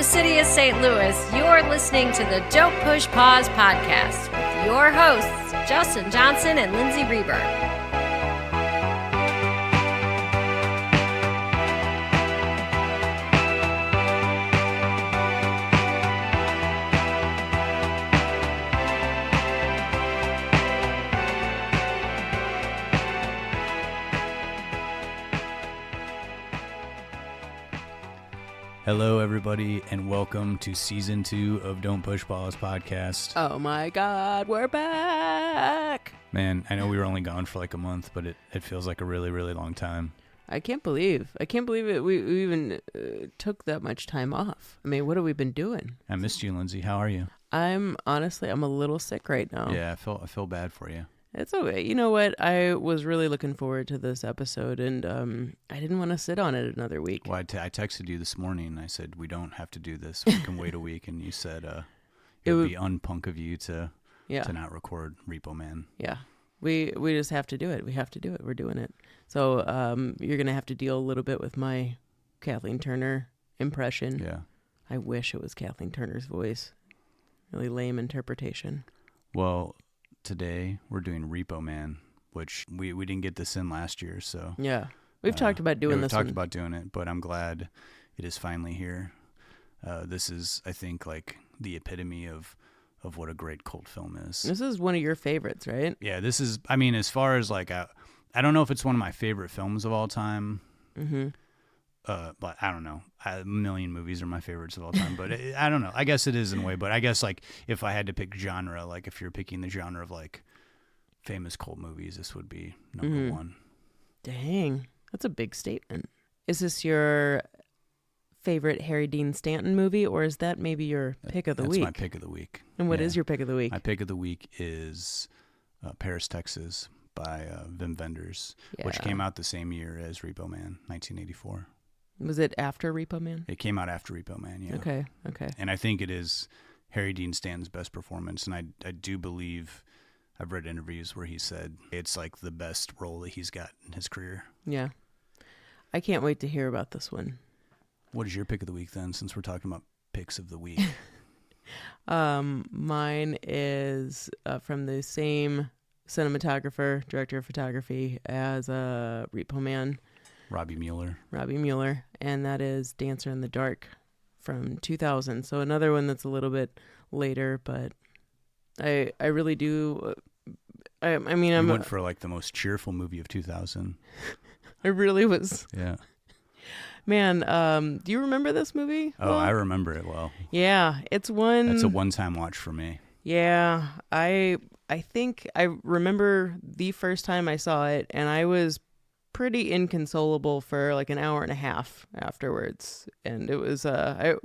the city of St. Louis, you're listening to the Don't Push Pause podcast with your hosts, Justin Johnson and Lindsay Reber. Hello, everybody, and welcome to Season 2 of Don't Push Pause podcast. Oh my God, we're back! Man, I know we were only gone for like a month, but it feels like a really, really long time. I can't believe it. We even took that much time off. I mean, what have we been doing? I missed you, Lindsay. How are you? I'm a little sick right now. Yeah, I feel bad for you. It's okay. You know what? I was really looking forward to this episode, and I didn't want to sit on it another week. Well, I texted you this morning, and I said, we don't have to do this. We can wait a week. And you said it would be unpunk of you to not record Repo Man. Yeah. We just have to do it. We have to do it. We're doing it. So you're going to have to deal a little bit with my Kathleen Turner impression. Yeah. I wish it was Kathleen Turner's voice. Really lame interpretation. Well, today we're doing Repo Man, which we didn't get this in last year, so yeah, we've talked about doing this. We've talked about doing it, but I'm glad it is finally here. This is, I think, like the epitome of what a great cult film is. This is one of your favorites, right? Yeah, this is. I mean, as far as like, I don't know if it's one of my favorite films of all time. Mm-hmm. But I don't know. A million movies are my favorites of all time, but I don't know. I guess it is in a way, but I guess like if I had to pick genre, like if you're picking the genre of like famous cult movies, this would be number one. Dang, that's a big statement. Is this your favorite Harry Dean Stanton movie, or is that maybe your pick of the week? That's my pick of the week. And what is your pick of the week? My pick of the week is Paris, Texas by Wim Wenders, which came out the same year as Repo Man, 1984. Was it after Repo Man? It came out after Repo Man, yeah. Okay. And I think it is Harry Dean Stanton's best performance, and I do believe, I've read interviews where he said it's like the best role that he's got in his career. Yeah. I can't wait to hear about this one. What is your pick of the week then, since we're talking about picks of the week? Mine is from the same cinematographer, director of photography as Repo Man. Robbie Mueller, and that is Dancer in the Dark from 2000. So another one that's a little bit later, but I really do. I mean, I went for like the most cheerful movie of 2000. I really was. Yeah. Man, do you remember this movie? Oh, I remember it well. Yeah, it's a one-time watch for me. Yeah, I think I remember the first time I saw it, and I was pretty inconsolable for like an hour and a half afterwards. And it was I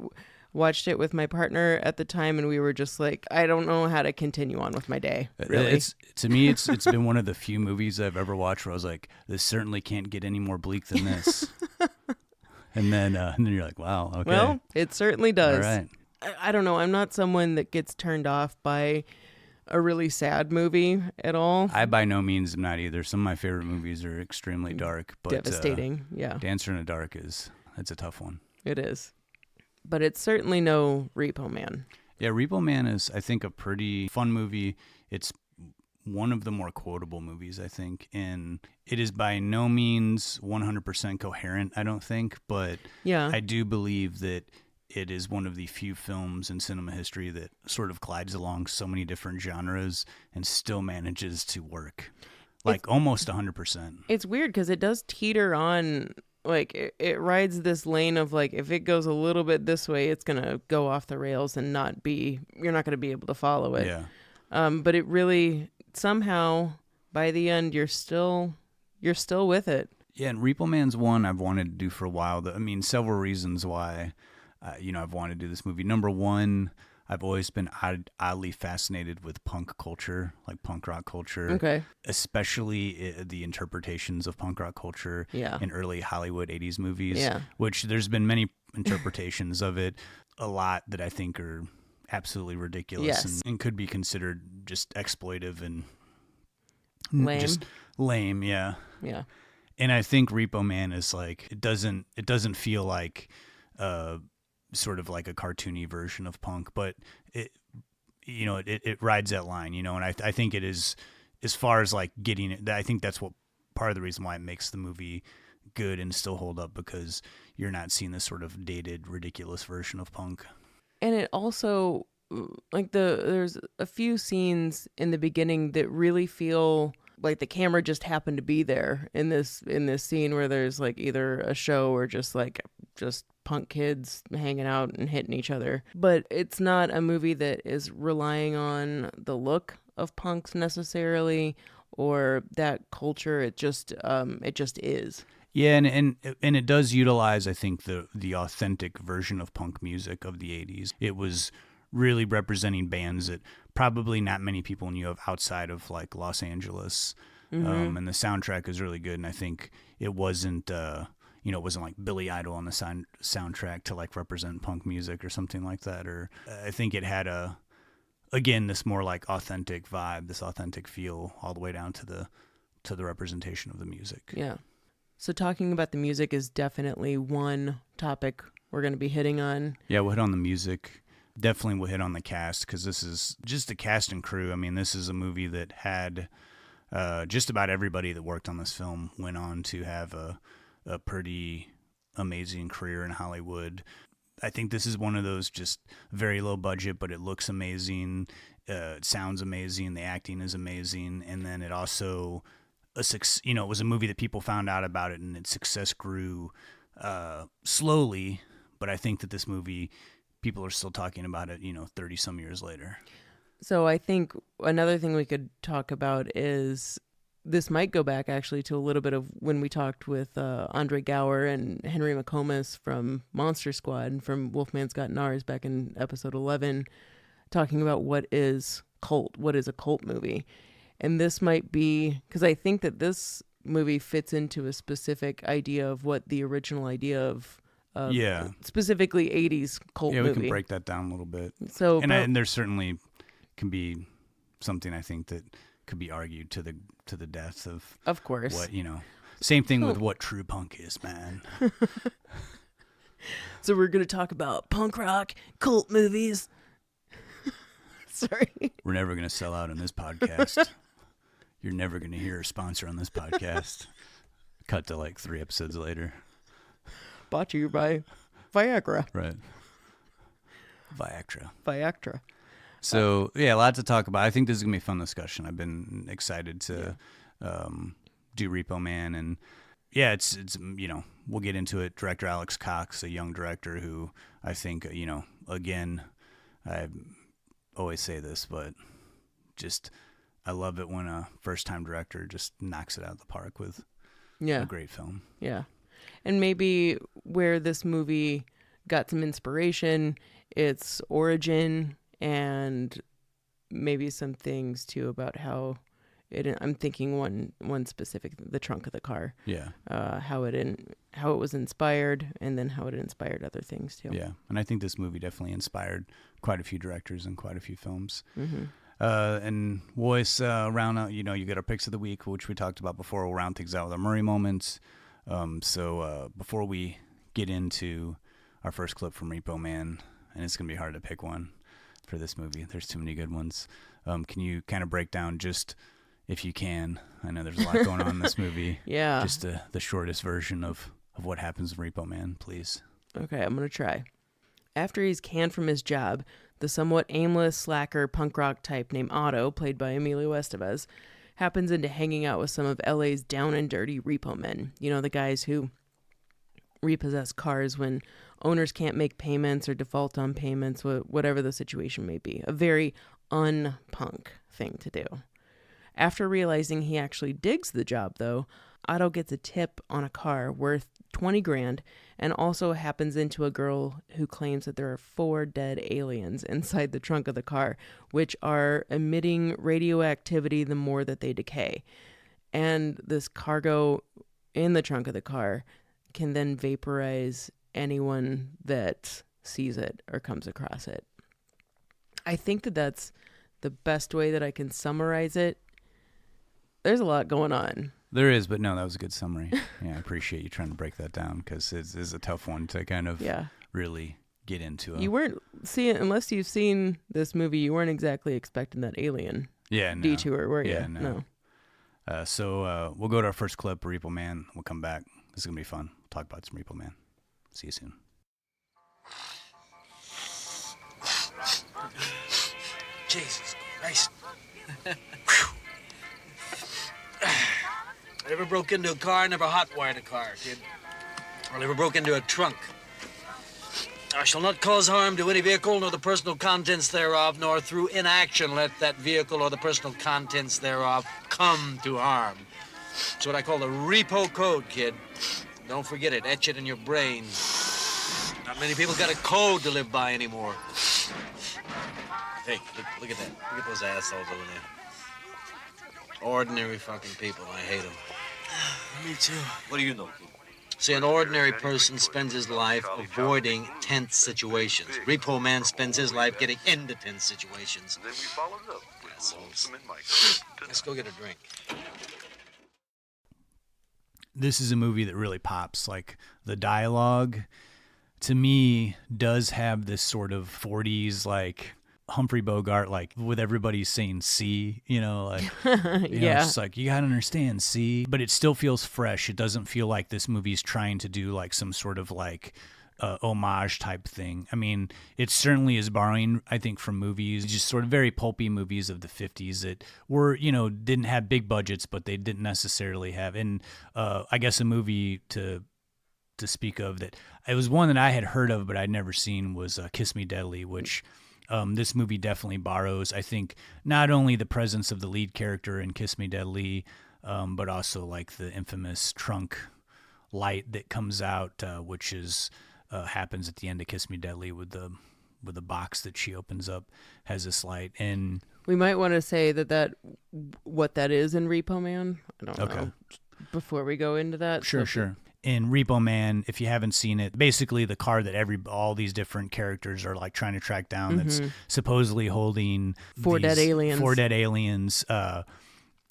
watched it with my partner at the time, and we were just like, I don't know how to continue on with my day, really. To me it's been one of the few movies I've ever watched where I was like, this certainly can't get any more bleak than this. and then you're like, wow, okay. Well, it certainly does. All right. I don't know, I'm not someone that gets turned off by a really sad movie at all. I by no means am not either. Some of my favorite movies are extremely dark, but devastating. Yeah, Dancer in the Dark it's a tough one. It is, but it's certainly no Repo Man. Yeah, Repo Man is, I think, a pretty fun movie. It's one of the more quotable movies, I think, and it is by no means 100% coherent, I don't think, but yeah, I do believe that it is one of the few films in cinema history that sort of glides along so many different genres and still manages to work like almost 100%. It's weird because it does teeter on, like it rides this lane of like, if it goes a little bit this way, it's going to go off the rails and you're not going to be able to follow it. Yeah. But it really, somehow by the end, you're still with it. Yeah. And Repo Man's one I've wanted to do for a while. Several reasons why I've wanted to do this movie. Number one, I've always been oddly fascinated with punk culture, like punk rock culture. Okay. Especially the interpretations of punk rock culture in early Hollywood 80s movies. Yeah. Which there's been many interpretations of it, a lot that I think are absolutely ridiculous and could be considered just exploitive and lame. Just lame, yeah. Yeah. And I think Repo Man is like, it doesn't feel like sort of like a cartoony version of punk, but it rides that line, and I think it is, as far as like getting it, I think that's what part of the reason why it makes the movie good and still hold up, because you're not seeing this sort of dated, ridiculous version of punk. And it also, like, there's a few scenes in the beginning that really feel like the camera just happened to be there in this scene, where there's like either a show or just punk kids hanging out and hitting each other. But it's not a movie that is relying on the look of punks necessarily, or that culture. It just is. Yeah, and it does utilize, I think, the authentic version of punk music of the 80s. It was really representing bands that probably not many people knew of outside of like Los Angeles. Mm-hmm. And the soundtrack is really good, and I think it wasn't it wasn't like Billy Idol on the soundtrack to like represent punk music or something like that. Or I think it had this more like authentic vibe, this authentic feel, all the way down to the representation of the music. Yeah. So talking about the music is definitely one topic we're going to be hitting on. Yeah, we'll hit on the music. Definitely we'll hit on the cast, because this is just the cast and crew. I mean, this is a movie that had just about everybody that worked on this film went on to have a pretty amazing career in Hollywood. I think this is one of those just very low budget, but it looks amazing. It sounds amazing. The acting is amazing. And then it also, it was a movie that people found out about it, and its success grew slowly. But I think that this movie, people are still talking about it, 30 some years later. So I think another thing we could talk about is, this might go back actually to a little bit of when we talked with Andre Gower and Henry McComas from Monster Squad and from Wolfman's Got Nars back in episode 11, talking about what is a cult movie. And this might be, because I think that this movie fits into a specific idea of what the original idea of specifically 80s cult movie. Yeah, we can break that down a little bit. So, and there certainly can be something, I think, that could be argued to the death of course, what, same thing with what true punk is, man. So we're going to talk about punk rock cult movies. Sorry. We're never going to sell out on this podcast. You're never going to hear a sponsor on this podcast. Cut to like 3 episodes later. Brought to you by Viagra. Right. Viagra. So, a lot to talk about. I think this is going to be a fun discussion. I've been excited to do Repo Man. And, it's we'll get into it. Director Alex Cox, a young director who I think, again, I always say this, but just I love it when a first-time director just knocks it out of the park with a great film. Yeah. And maybe where this movie got some inspiration, its origin, and maybe some things too about how I'm thinking one specific, the trunk of the car. Yeah. How it was inspired, and then how it inspired other things too. Yeah, and I think this movie definitely inspired quite a few directors and quite a few films. Mm-hmm. And we'll always round out. You get our picks of the week, which we talked about before. We'll round things out with our Murray moments. So before we get into our first clip from Repo Man, and it's gonna be hard to pick one for this movie. There's too many good ones. Can you kind of break down, just if you can? I know there's a lot going on in this movie. Yeah. Just the shortest version of what happens in Repo Man, please. Okay, I'm going to try. After he's canned from his job, the somewhat aimless, slacker punk rock type named Otto, played by Emilio Estevez, happens into hanging out with some of LA's down and dirty repo men. The guys who repossess cars when owners can't make payments or default on payments, whatever the situation may be. A very un-punk thing to do. After realizing he actually digs the job, though, Otto gets a tip on a car worth $20,000 and also happens into a girl who claims that there are 4 dead aliens inside the trunk of the car, which are emitting radioactivity the more that they decay. And this cargo in the trunk of the car can then vaporize anyone that sees it or comes across it. I think that that's the best way that I can summarize it. There's a lot going on. There is, but no, that was a good summary. Yeah, I appreciate you trying to break that down, because it's a tough one to kind of really get into it. You weren't seeing, unless you've seen this movie, you weren't exactly expecting that alien detour, were you? Yeah, no. So we'll go to our first clip, Repo Man. We'll come back. This is going to be fun. We'll talk about some Repo Man. See you soon. Jesus Christ. I never broke into a car, never hot-wired a car, kid. I never broke into a trunk. I shall not cause harm to any vehicle, nor the personal contents thereof, nor through inaction let that vehicle or the personal contents thereof come to harm. It's what I call the repo code, kid. Don't forget it. Etch it in your brain. Not many people got a code to live by anymore. Hey, look at that. Look at those assholes over there. Ordinary fucking people. I hate them. Me too. What do you know, kid? See, an ordinary person spends his life avoiding tense situations. Repo Man spends his life getting into tense situations. Then we followed up with Assholes. Lonesome and Mike. Let's go get a drink. This is a movie that really pops. Like, the dialogue, to me, does have this sort of 40s, like, Humphrey Bogart, like, with everybody saying "see," you know, like, you know, it's like, you gotta understand, see, but it still feels fresh. It doesn't feel like this movie's trying to do like some sort of like homage type thing. I mean, it certainly is borrowing, I think, from movies, just sort of very pulpy movies of the 50s that were, you know, didn't have big budgets, but they didn't necessarily have. And I guess a movie to speak of that, it was one that I had heard of but I'd never seen, was Kiss Me Deadly, which this movie definitely borrows, I think, not only the presence of the lead character in Kiss Me Deadly, but also like the infamous trunk light that comes out, which is happens at the end of Kiss Me Deadly with the box that she opens up has this light. And we might want to say that what that is in Repo Man. I don't know. Before we go into that, sure. In Repo Man, if you haven't seen it, basically the car that all these different characters are like trying to track down, that's supposedly holding four dead aliens,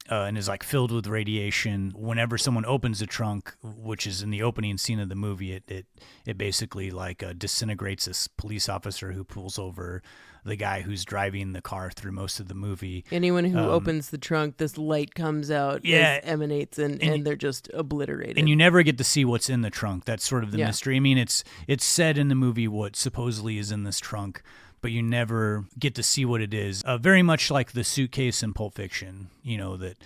and is like filled with radiation. Whenever someone opens the trunk, which is in the opening scene of the movie, it basically like disintegrates this police officer who pulls over the guy who's driving the car through most of the movie. Anyone who opens the trunk, this light comes out, emanates, and they're just obliterated. And you never get to see what's in the trunk. That's sort of the mystery. I mean, it's said in the movie what supposedly is in this trunk, but you never get to see what it is. Very much like the suitcase in Pulp Fiction, you know, that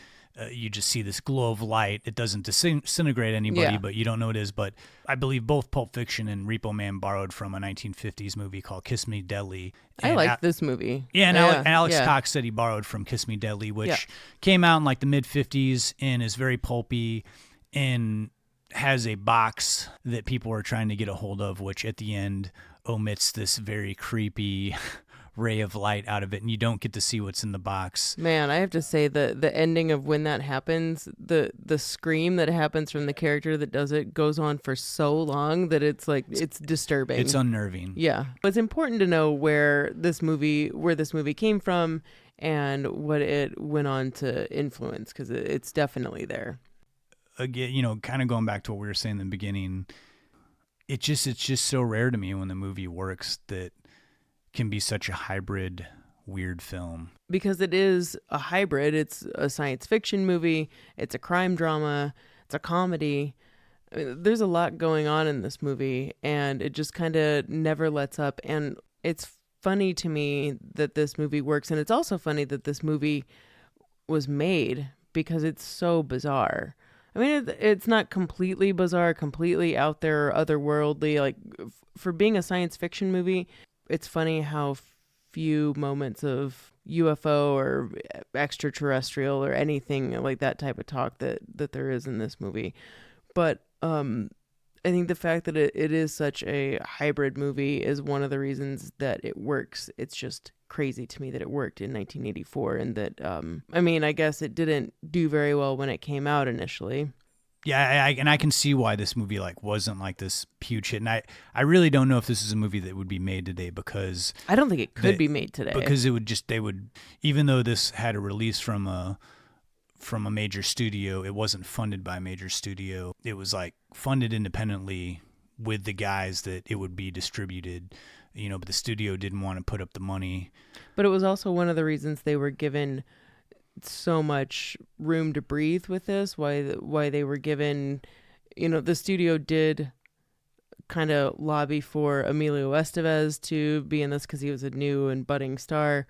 you just see this glow of light. It doesn't disintegrate anybody, but you don't know what it is. But I believe both Pulp Fiction and Repo Man borrowed from a 1950s movie called Kiss Me Deadly. I like this movie. Yeah, and Alex Cox said he borrowed from Kiss Me Deadly, which came out in like the mid-50s and is very pulpy and has a box that people are trying to get a hold of, which at the end omits this very creepy ray of light out of it, and you don't get to see what's in the box. Man, I have to say the ending of when that happens, the scream that happens from the character that does it goes on for so long that it's like it's disturbing. It's unnerving. Yeah. It's important to know where this movie came from and what it went on to influence, because it's definitely there. Again, you know, kind of going back to what we were saying in the beginning, it's just so rare to me when the movie works that can be such a hybrid, weird film. Because it is a hybrid. It's a science fiction movie. It's a crime drama. It's a comedy. I mean, there's a lot going on in this movie, and it just kind of never lets up. And it's funny to me that this movie works, and it's also funny that this movie was made because it's so bizarre. I mean, it's not completely bizarre, completely out there, otherworldly. Like, for being a science fiction movie, it's funny how few moments of UFO or extraterrestrial or anything like that type of talk that there is in this movie. But I think the fact that it is such a hybrid movie is one of the reasons that it works. It's just crazy to me that it worked in 1984, and that I mean, I guess it didn't do very well when it came out initially. Yeah, I can see why this movie like wasn't like this huge hit, and I really don't know if this is a movie that would be made today, because I don't think it could be made today, because they would even though this had a release from a major studio, it wasn't funded by a major studio. It was like funded independently with the guys that it would be distributed but the studio didn't want to put up the money. But it was also one of the reasons they were given so much room to breathe with this, why they were given, the studio did kind of lobby for Emilio Estevez to be in this because he was a new and budding star.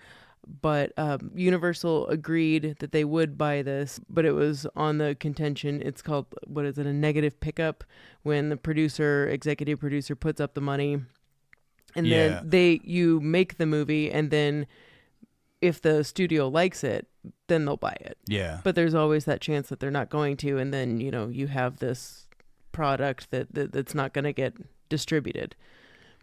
But Universal agreed that they would buy this, but it was on the contention. It's called, what is it, a negative pickup, when the executive producer puts up the money, and then you make the movie, and then if the studio likes it, then they'll buy it. Yeah. But there's always that chance that they're not going to, and then you have this product that's not going to get distributed.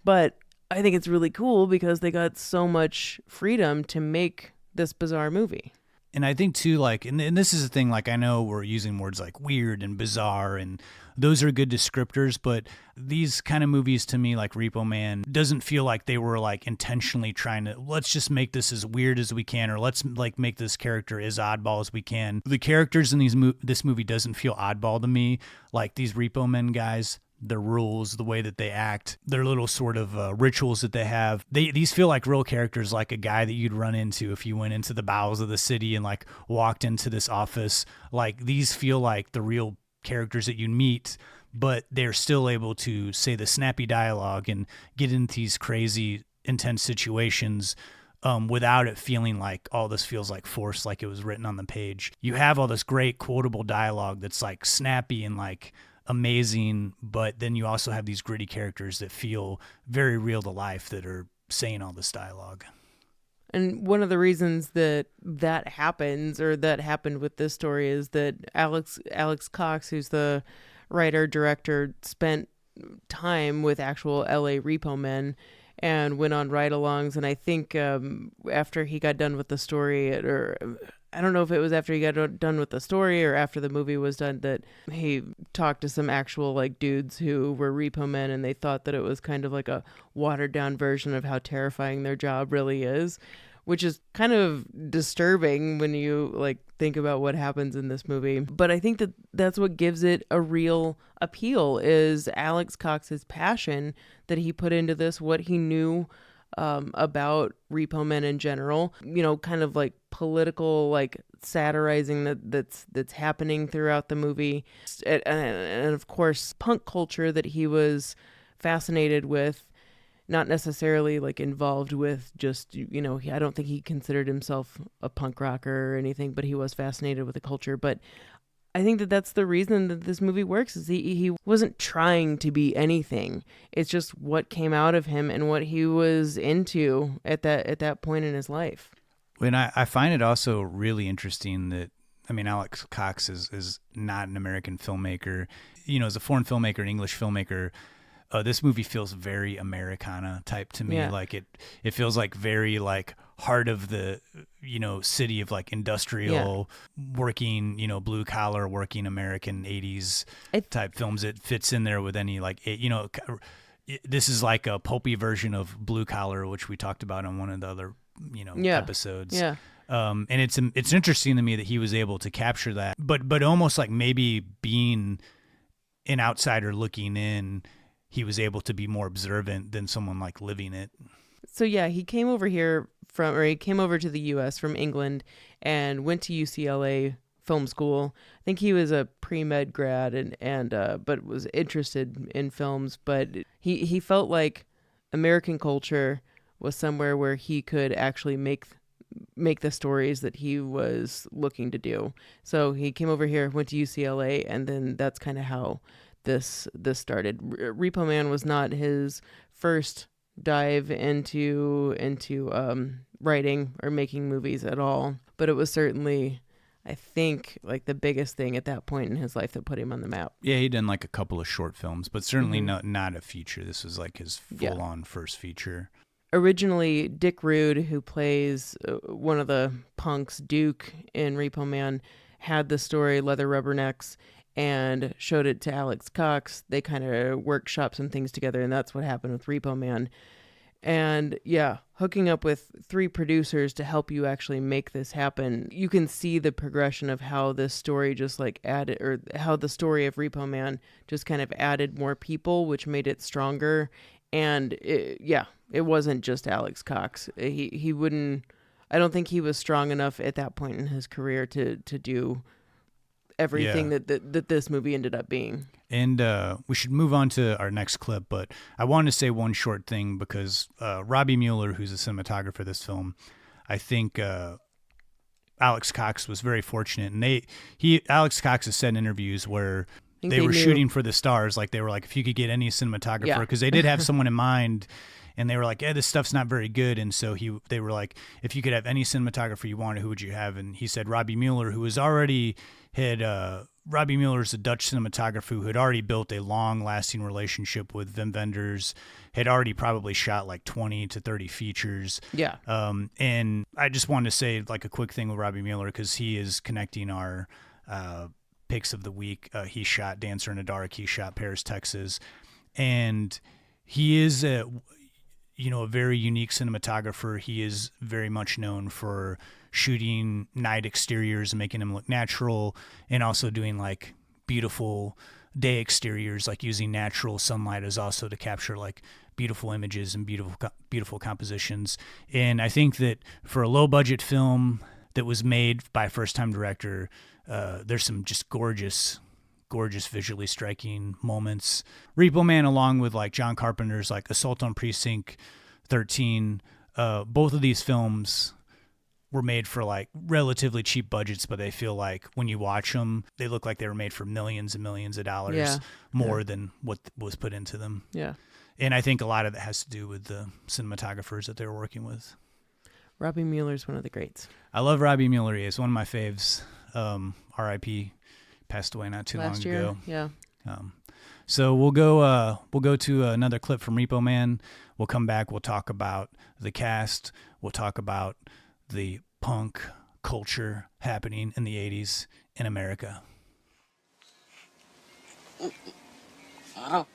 But I think it's really cool because they got so much freedom to make this bizarre movie. And I think too, and this is the thing, I know we're using words like weird and bizarre, and those are good descriptors, but these kind of movies to me, like Repo Man, doesn't feel like they were intentionally trying to, let's just make this as weird as we can, or let's make this character as oddball as we can. The characters in this movie doesn't feel oddball to me. Like these Repo Men guys, their rules, the way that they act, their little sort of rituals that they have. These feel like real characters, like a guy that you'd run into if you went into the bowels of the city and walked into this office. These feel like the real characters that you meet, but they're still able to say the snappy dialogue and get into these crazy, intense situations without it feeling like all this feels like forced, like it was written on the page. You have all this great quotable dialogue that's snappy and amazing, but then you also have these gritty characters that feel very real to life that are saying all this dialogue. And one of the reasons that happens, or that happened with this story, is that Alex Cox, who's the writer director, spent time with actual LA Repo Men and went on ride-alongs. And I think after he got done with the story, or I don't know if it was after he got done with the story or after the movie was done, that he talked to some actual dudes who were Repo Men, and they thought that it was kind of like a watered down version of how terrifying their job really is, which is kind of disturbing when you think about what happens in this movie. But I think that that's what gives it a real appeal, is Alex Cox's passion that he put into this, what he knew about Repo Men in general, kind of political, satirizing that's happening throughout the movie. And of course, punk culture that he was fascinated with, not necessarily involved with, just, I don't think he considered himself a punk rocker or anything, but he was fascinated with the culture. But I think that that's the reason that this movie works, is he wasn't trying to be anything. It's just what came out of him and what he was into at that point in his life. And I find it also really interesting that, Alex Cox is not an American filmmaker. As a foreign filmmaker, an English filmmaker, this movie feels very Americana type to me. Yeah. It feels very heart of the, city of industrial working, blue collar working American 80s type films. It fits in there with any this is a pulpy version of Blue Collar, which we talked about on one of the other, episodes. Yeah. And it's interesting to me that he was able to capture that, but almost maybe being an outsider looking in, he was able to be more observant than someone living it. So yeah, he came over to the U.S. from England and went to UCLA film school. I think he was a pre-med grad and but was interested in films. But he felt like American culture was somewhere where he could actually make the stories that he was looking to do. So he came over here, went to UCLA, and then that's kind of how this started. Repo Man was not his first dive into writing or making movies at all, but it was certainly, I think, the biggest thing at that point in his life that put him on the map. Yeah, he'd done a couple of short films, but certainly not a feature. This was his full-on first feature. Originally, Dick Rude, who plays one of the punks, Duke, in Repo Man, had the story Leather Rubbernecks and showed it to Alex Cox. They kind of workshopped some things together, and that's what happened with Repo Man. And yeah, hooking up with 3 producers to help you actually make this happen, you can see the progression of how this story just added, or how the story of Repo Man just kind of added more people, which made it stronger. And it wasn't just Alex Cox. He wouldn't. I don't think he was strong enough at that point in his career to do everything that this movie ended up being. And we should move on to our next clip, but I wanted to say one short thing because Robbie Mueller, who's the cinematographer of this film, I think Alex Cox was very fortunate, and Alex Cox has said in interviews where they were shooting for the stars, like they were like, if you could get any cinematographer, because they did have someone in mind, and they were like, this stuff's not very good, and so they were like, if you could have any cinematographer you wanted, who would you have? And he said Robbie Mueller, who was already Robbie Mueller is a Dutch cinematographer who had already built a long-lasting relationship with Wim Wenders, had already probably shot like 20 to 30 features. Yeah. And I just wanted to say like a quick thing with Robbie Mueller because he is connecting our picks of the week. He shot Dancer in the Dark. He shot Paris, Texas. And he is a very unique cinematographer. He is very much known for shooting night exteriors and making them look natural, and also doing like beautiful day exteriors, like using natural sunlight as also to capture like beautiful images and beautiful compositions. And I think that for a low budget film that was made by a first time director, there's some just gorgeous visually striking moments. Repo Man, along with like John Carpenter's like Assault on Precinct 13, both of these films were made for like relatively cheap budgets, but they feel like when you watch them, they look like they were made for millions and millions of dollars more than what was put into them. Yeah. And I think a lot of that has to do with the cinematographers that they were working with. Robbie Mueller's one of the greats. I love Robbie Mueller. He's one of my faves. R.I.P. Passed away not too long ago. Yeah. So we'll go to another clip from Repo Man. We'll come back. We'll talk about the cast. We'll talk about the punk culture happening in the 80s in America. Otto?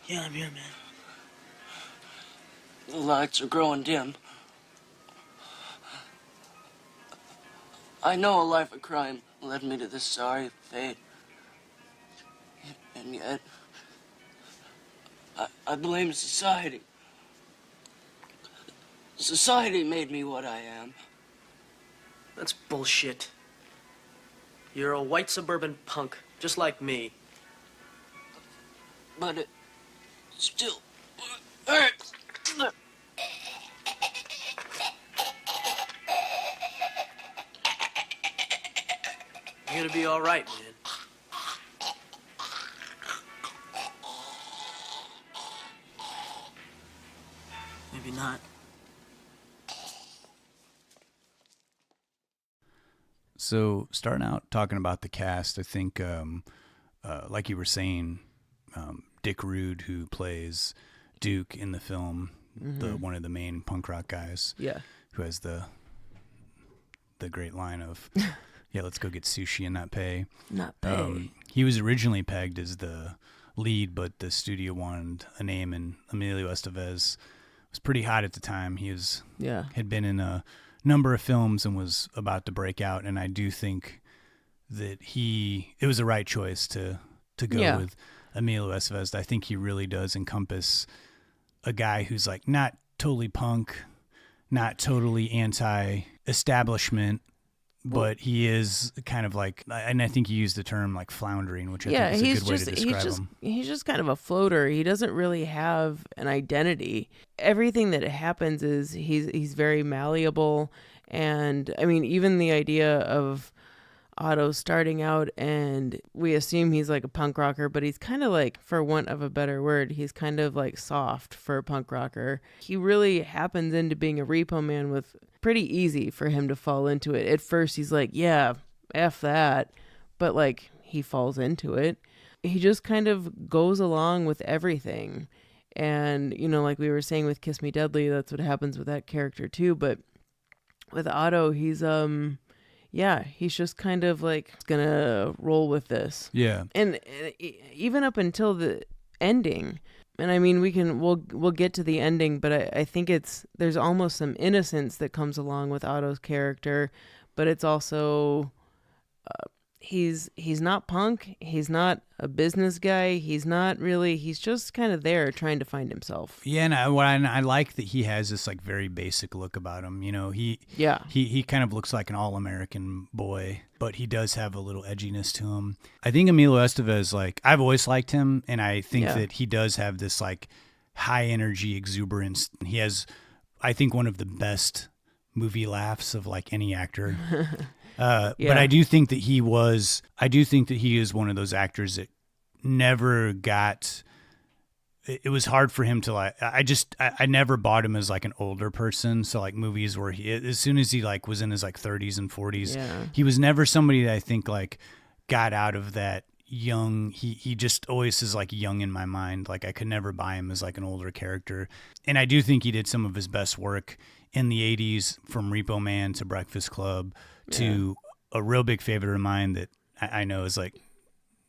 Yeah, I'm here, man. The lights are growing dim. I know a life of crime led me to this sorry fate. And yet, I blame society. Society made me what I am. That's bullshit. You're a white suburban punk, just like me. But it still hurts. You're gonna be all right, man. Maybe not. So starting out talking about the cast, I think, like you were saying, Dick Rude, who plays Duke in the film, one of the main punk rock guys, who has the great line of, "Yeah, let's go get sushi and not pay." Not pay. He was originally pegged as the lead, but the studio wanted a name, and Emilio Estevez was pretty hot at the time. He had been in a number of films and was about to break out, and I do think that it was the right choice to go with Emilio Estevez. I think he really does encompass a guy who's like not totally punk, not totally anti-establishment, but he is kind of like, and I think you used the term like floundering, which I think is a good way to describe him. He's just kind of a floater. He doesn't really have an identity. Everything that happens is he's very malleable. And I mean, even the idea of Otto starting out, and we assume he's like a punk rocker, but he's kind of like, for want of a better word, he's kind of like soft for a punk rocker. He really happens into being a Repo Man with pretty easy for him to fall into it. At first he's like, yeah, F that, but like he falls into it. He just kind of goes along with everything. And, you know, like we were saying with Kiss Me Deadly, that's what happens with that character too. But with Otto, he's he's just kind of like gonna roll with this. Yeah. And even up until the ending, and I mean we'll get to the ending, but I think there's almost some innocence that comes along with Otto's character, but it's also he's not punk. He's not a business guy. He's not really. He's just kind of there trying to find himself. Yeah, and I like that he has this like very basic look about him. You know, he kind of looks like an all-American boy, but he does have a little edginess to him. I think Emilio Estevez, like I've always liked him, and I think that he does have this like high energy exuberance. He has, I think, one of the best movie laughs of like any actor. But I do think that he is one of those actors that never got, it was hard for him to like, I never bought him as like an older person. So like movies where as soon as he like was in his like 30s and 40s, he was never somebody that I think like got out of that young, he just always is like young in my mind. Like I could never buy him as like an older character. And I do think he did some of his best work in the 80s, from Repo Man to Breakfast Club to a real big favorite of mine that I know is like,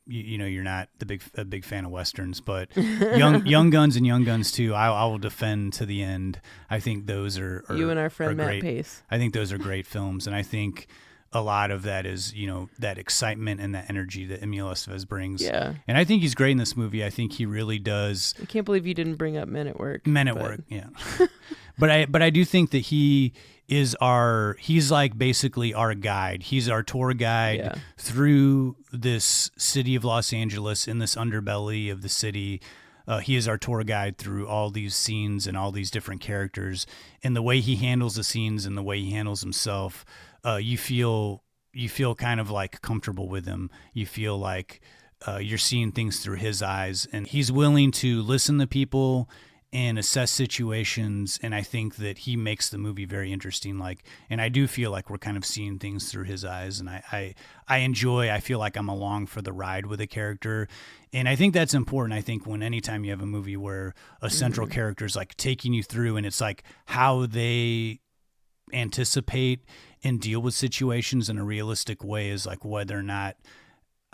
you know, you're not a big fan of Westerns, but Young Guns and Young Guns 2, I will defend to the end. I think those are you and our friend Matt great, Pace. I think those are great films, and I think a lot of that is, you know, that excitement and that energy that Emilio Estevez brings. Yeah. And I think he's great in this movie. I think he really does. I can't believe you didn't bring up Men at Work. Yeah. But I do think that he's like basically our guide. He's our tour guide through this city of Los Angeles, in this underbelly of the city. He is our tour guide through all these scenes and all these different characters, and the way he handles the scenes and the way he handles himself. You feel kind of like comfortable with him. You feel like you're seeing things through his eyes, and he's willing to listen to people and assess situations, and I think that he makes the movie very interesting. Like, and I do feel like we're kind of seeing things through his eyes, and I feel like I'm along for the ride with a character, and I think that's important. I think anytime you have a movie where a central character is like taking you through, and it's like how they anticipate and deal with situations in a realistic way is like whether or not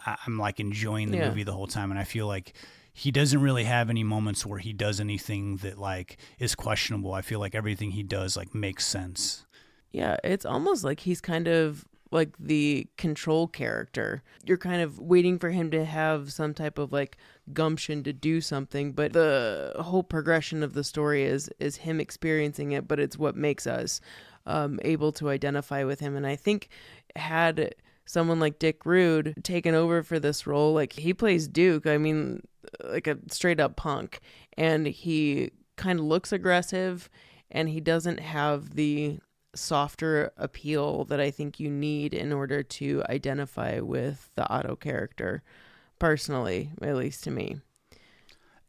I'm like enjoying the movie the whole time, and I feel like he doesn't really have any moments where he does anything that like is questionable. I feel like everything he does like makes sense. Yeah, it's almost like he's kind of like the control character. You're kind of waiting for him to have some type of like gumption to do something, but the whole progression of the story is him experiencing it, but it's what makes us able to identify with him. And I think had someone like Dick Rude taken over for this role, like he plays Duke, I mean, like a straight up punk, and he kind of looks aggressive, and he doesn't have the softer appeal that I think you need in order to identify with the Otto character, personally, at least to me.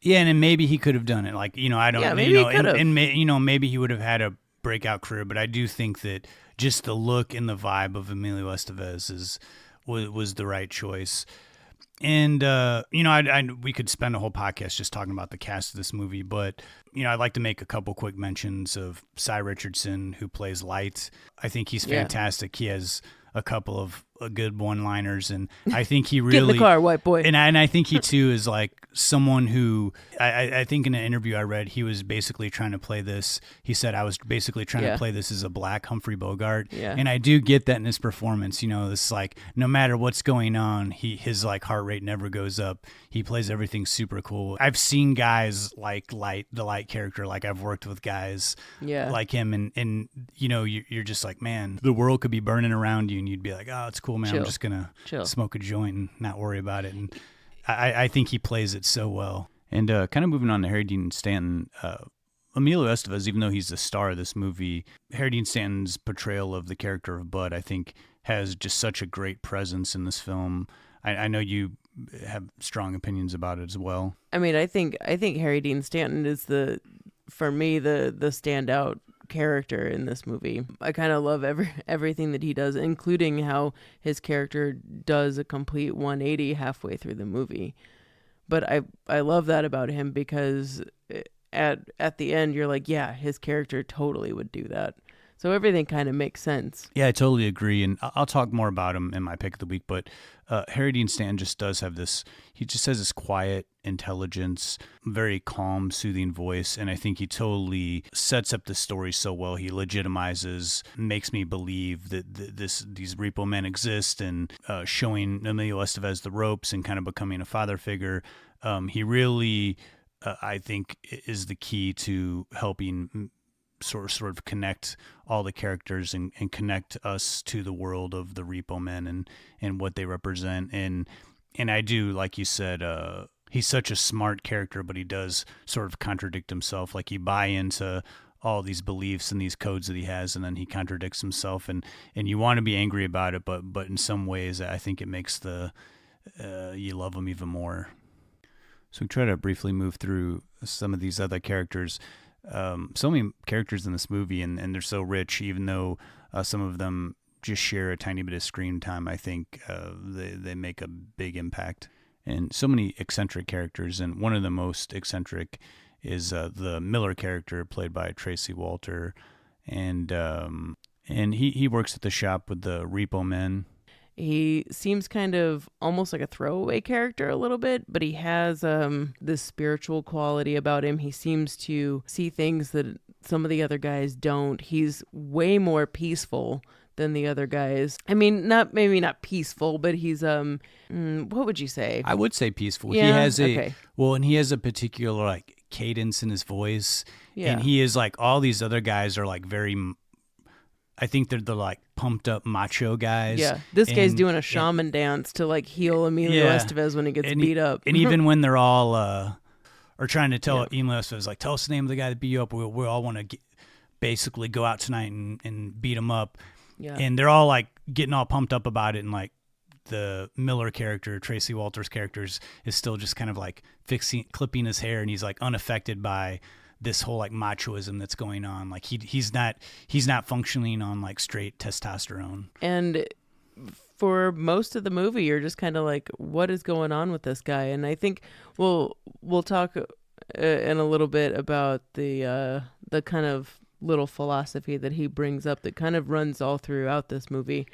Yeah, and then maybe he could have done it. Like, you know, I don't, yeah, maybe you know, he could have. and you know, maybe he would have had a breakout career, but I do think that just the look and the vibe of Emilio Estevez was the right choice. And, you know, we could spend a whole podcast just talking about the cast of this movie, but, you know, I'd like to make a couple quick mentions of Cy Richardson, who plays Light. I think he's fantastic. He has a couple of good one-liners, and I think he really... Get in the car, white boy. And I think he, too, is like someone who... I think in an interview I read, he was basically trying to play this... He said, I was basically trying to play this as a black Humphrey Bogart. Yeah. And I do get that in his performance. You know, this like, no matter what's going on, his like heart rate never goes up. He plays everything super cool. I've seen guys like the Light character. Like, I've worked with guys like him, and you know, you're just like, man, the world could be burning around you, and you'd be like, oh, it's cool, man. Chill. I'm just gonna smoke a joint and not worry about it. And I think he plays it so well. And kind of moving on to Harry Dean Stanton, Emilio Estevez, even though he's the star of this movie, Harry Dean Stanton's portrayal of the character of Bud, I think, has just such a great presence in this film. I know you have strong opinions about it as well. I mean, I think Harry Dean Stanton is for me the standout character in this movie. I kind of love everything that he does, including how his character does a complete 180 halfway through the movie. But I love that about him, because at the end you're like, yeah, his character totally would do that. So everything kind of makes sense. Yeah, I totally agree. And I'll talk more about him in my pick of the week. But Harry Dean Stanton just does have this, he just has this quiet intelligence, very calm, soothing voice. And I think he totally sets up the story so well. He legitimizes, makes me believe that these repo men exist, and showing Emilio Estevez the ropes and kind of becoming a father figure. He really, I think, is the key to helping sort of connect all the characters and connect us to the world of the repo men and what they represent. And I do, like you said, he's such a smart character, but he does sort of contradict himself. Like, you buy into all these beliefs and these codes that he has, and then he contradicts himself, and you want to be angry about it, but in some ways I think it makes you love him even more. So we try to briefly move through some of these other characters. So many characters in this movie, and they're so rich, even though some of them just share a tiny bit of screen time. I think they make a big impact. And so many eccentric characters, and one of the most eccentric is the Miller character, played by Tracy Walter, and he works at the shop with the repo men. He seems kind of almost like a throwaway character a little bit, but he has this spiritual quality about him. He seems to see things that some of the other guys don't. He's way more peaceful than the other guys. I mean, maybe not peaceful, but he's what would you say? I would say peaceful. Yeah? He has and he has a particular like cadence in his voice. Yeah. And he is like, all these other guys are like very, I think they're the like pumped up macho guys. Yeah, this guy's doing a shaman dance to like heal Emilio Estevez when he gets beat up. And even when they're all are trying to tell Emilio Estevez, like, tell us the name of the guy that beat you up. We all want to basically go out tonight and beat him up. Yeah. And they're all like getting all pumped up about it, and like the Miller character, Tracy Walters' characters, is still just kind of like clipping his hair, and he's like unaffected by this whole like machoism that's going on. Like he's not functioning on like straight testosterone. And for most of the movie, you're just kind of like, what is going on with this guy? And I think we'll talk in a little bit about the kind of little philosophy that he brings up that kind of runs all throughout this movie.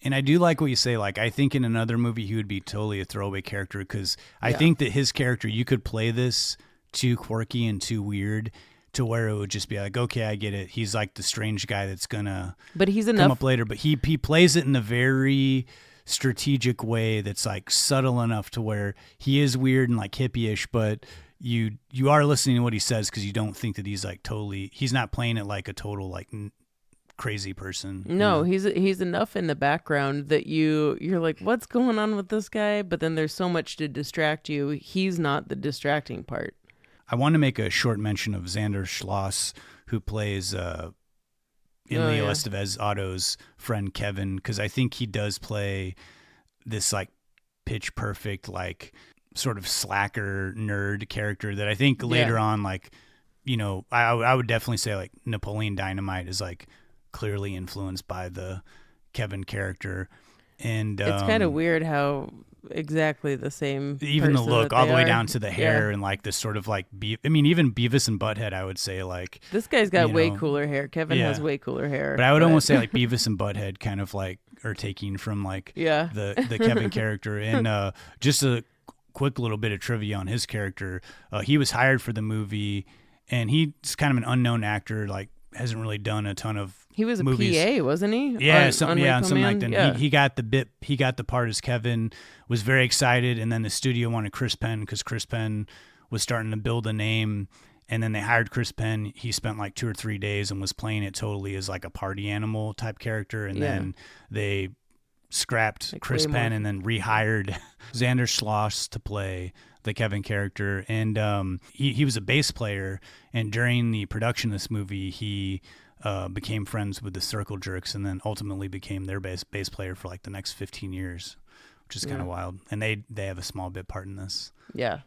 And I do like what you say. Like, I think in another movie he would be totally a throwaway character, because I think that his character, you could play this too quirky and too weird to where it would just be like, okay, I get it. He's like the strange guy that's gonna come up later. But he plays it in a very strategic way that's like subtle enough to where he is weird and like hippie-ish, but you are listening to what he says, because you don't think that he's like totally, he's not playing it like a total like crazy person. No, he's enough in the background that you're like, what's going on with this guy? But then there's so much to distract you. He's not the distracting part. I want to make a short mention of Xander Schloss, who plays Emilio Estevez, Otto's friend Kevin, because I think he does play this like pitch perfect, like sort of slacker nerd character that I think later on, like, you know, I would definitely say like Napoleon Dynamite is like clearly influenced by the Kevin character. And it's kind of weird how exactly the same, even the look all the way down to the hair and like this sort of like even Beavis and Butthead, I would say, like, this guy's got way cooler hair. Kevin has way cooler hair, but I would almost say like Beavis and Butthead kind of like are taking from like the Kevin character. And just a quick little bit of trivia on his character, he was hired for the movie, and he's kind of an unknown actor, like hasn't really done a ton of He was a movies. PA, wasn't he? Yeah, something like that. Yeah. He got the part as Kevin, was very excited, and then the studio wanted Chris Penn, because Chris Penn was starting to build a name, and then they hired Chris Penn. He spent like 2 or 3 days and was playing it totally as like a party animal type character, and then they scrapped like Chris Penn and then rehired Xander Schloss to play the Kevin character. And he was a bass player, and during the production of this movie, he became friends with the Circle Jerks, and then ultimately became their bass player for like the next 15 years, which is kind of wild. And they have a small bit part in this. Yeah,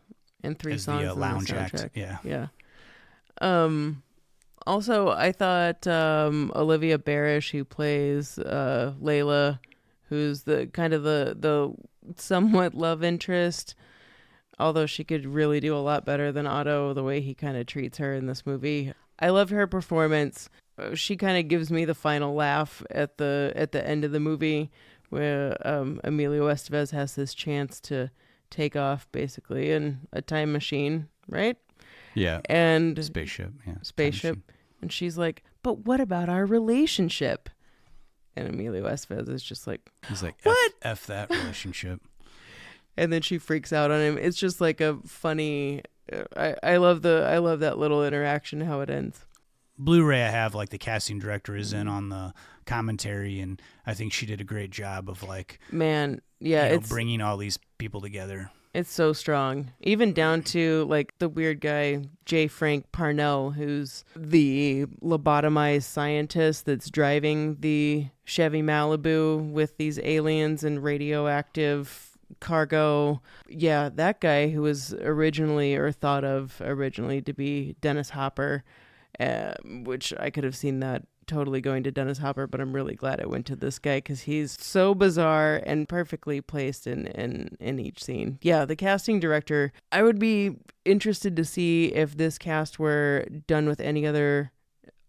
and 3 songs the in lounge the soundtrack. act. Yeah. Also, I thought Olivia Barish, who plays Layla, who's the kind of the somewhat love interest, although she could really do a lot better than Otto, the way he kind of treats her in this movie. I loved her performance. she kind of gives me the final laugh at the end of the movie, where Emilio Estevez has this chance to take off basically in a time machine, right? Yeah. And spaceship. And she's like, "But what about our relationship?" And Emilio Estevez is just like, he's like, "What? F that relationship." And then she freaks out on him. It's just like a funny. I love that little interaction, how it ends. Blu-ray, I have like the casting director is in on the commentary, and I think she did a great job of like, man, yeah, it's bringing all these people together. It's so strong, even down to like the weird guy J. Frank Parnell, who's the lobotomized scientist that's driving the Chevy Malibu with these aliens and radioactive cargo. Yeah, that guy who was thought of originally to be Dennis Hopper, which I could have seen that totally going to Dennis Hopper, but I'm really glad it went to this guy because he's so bizarre and perfectly placed in each scene. Yeah, the casting director, I would be interested to see if this cast were done with any other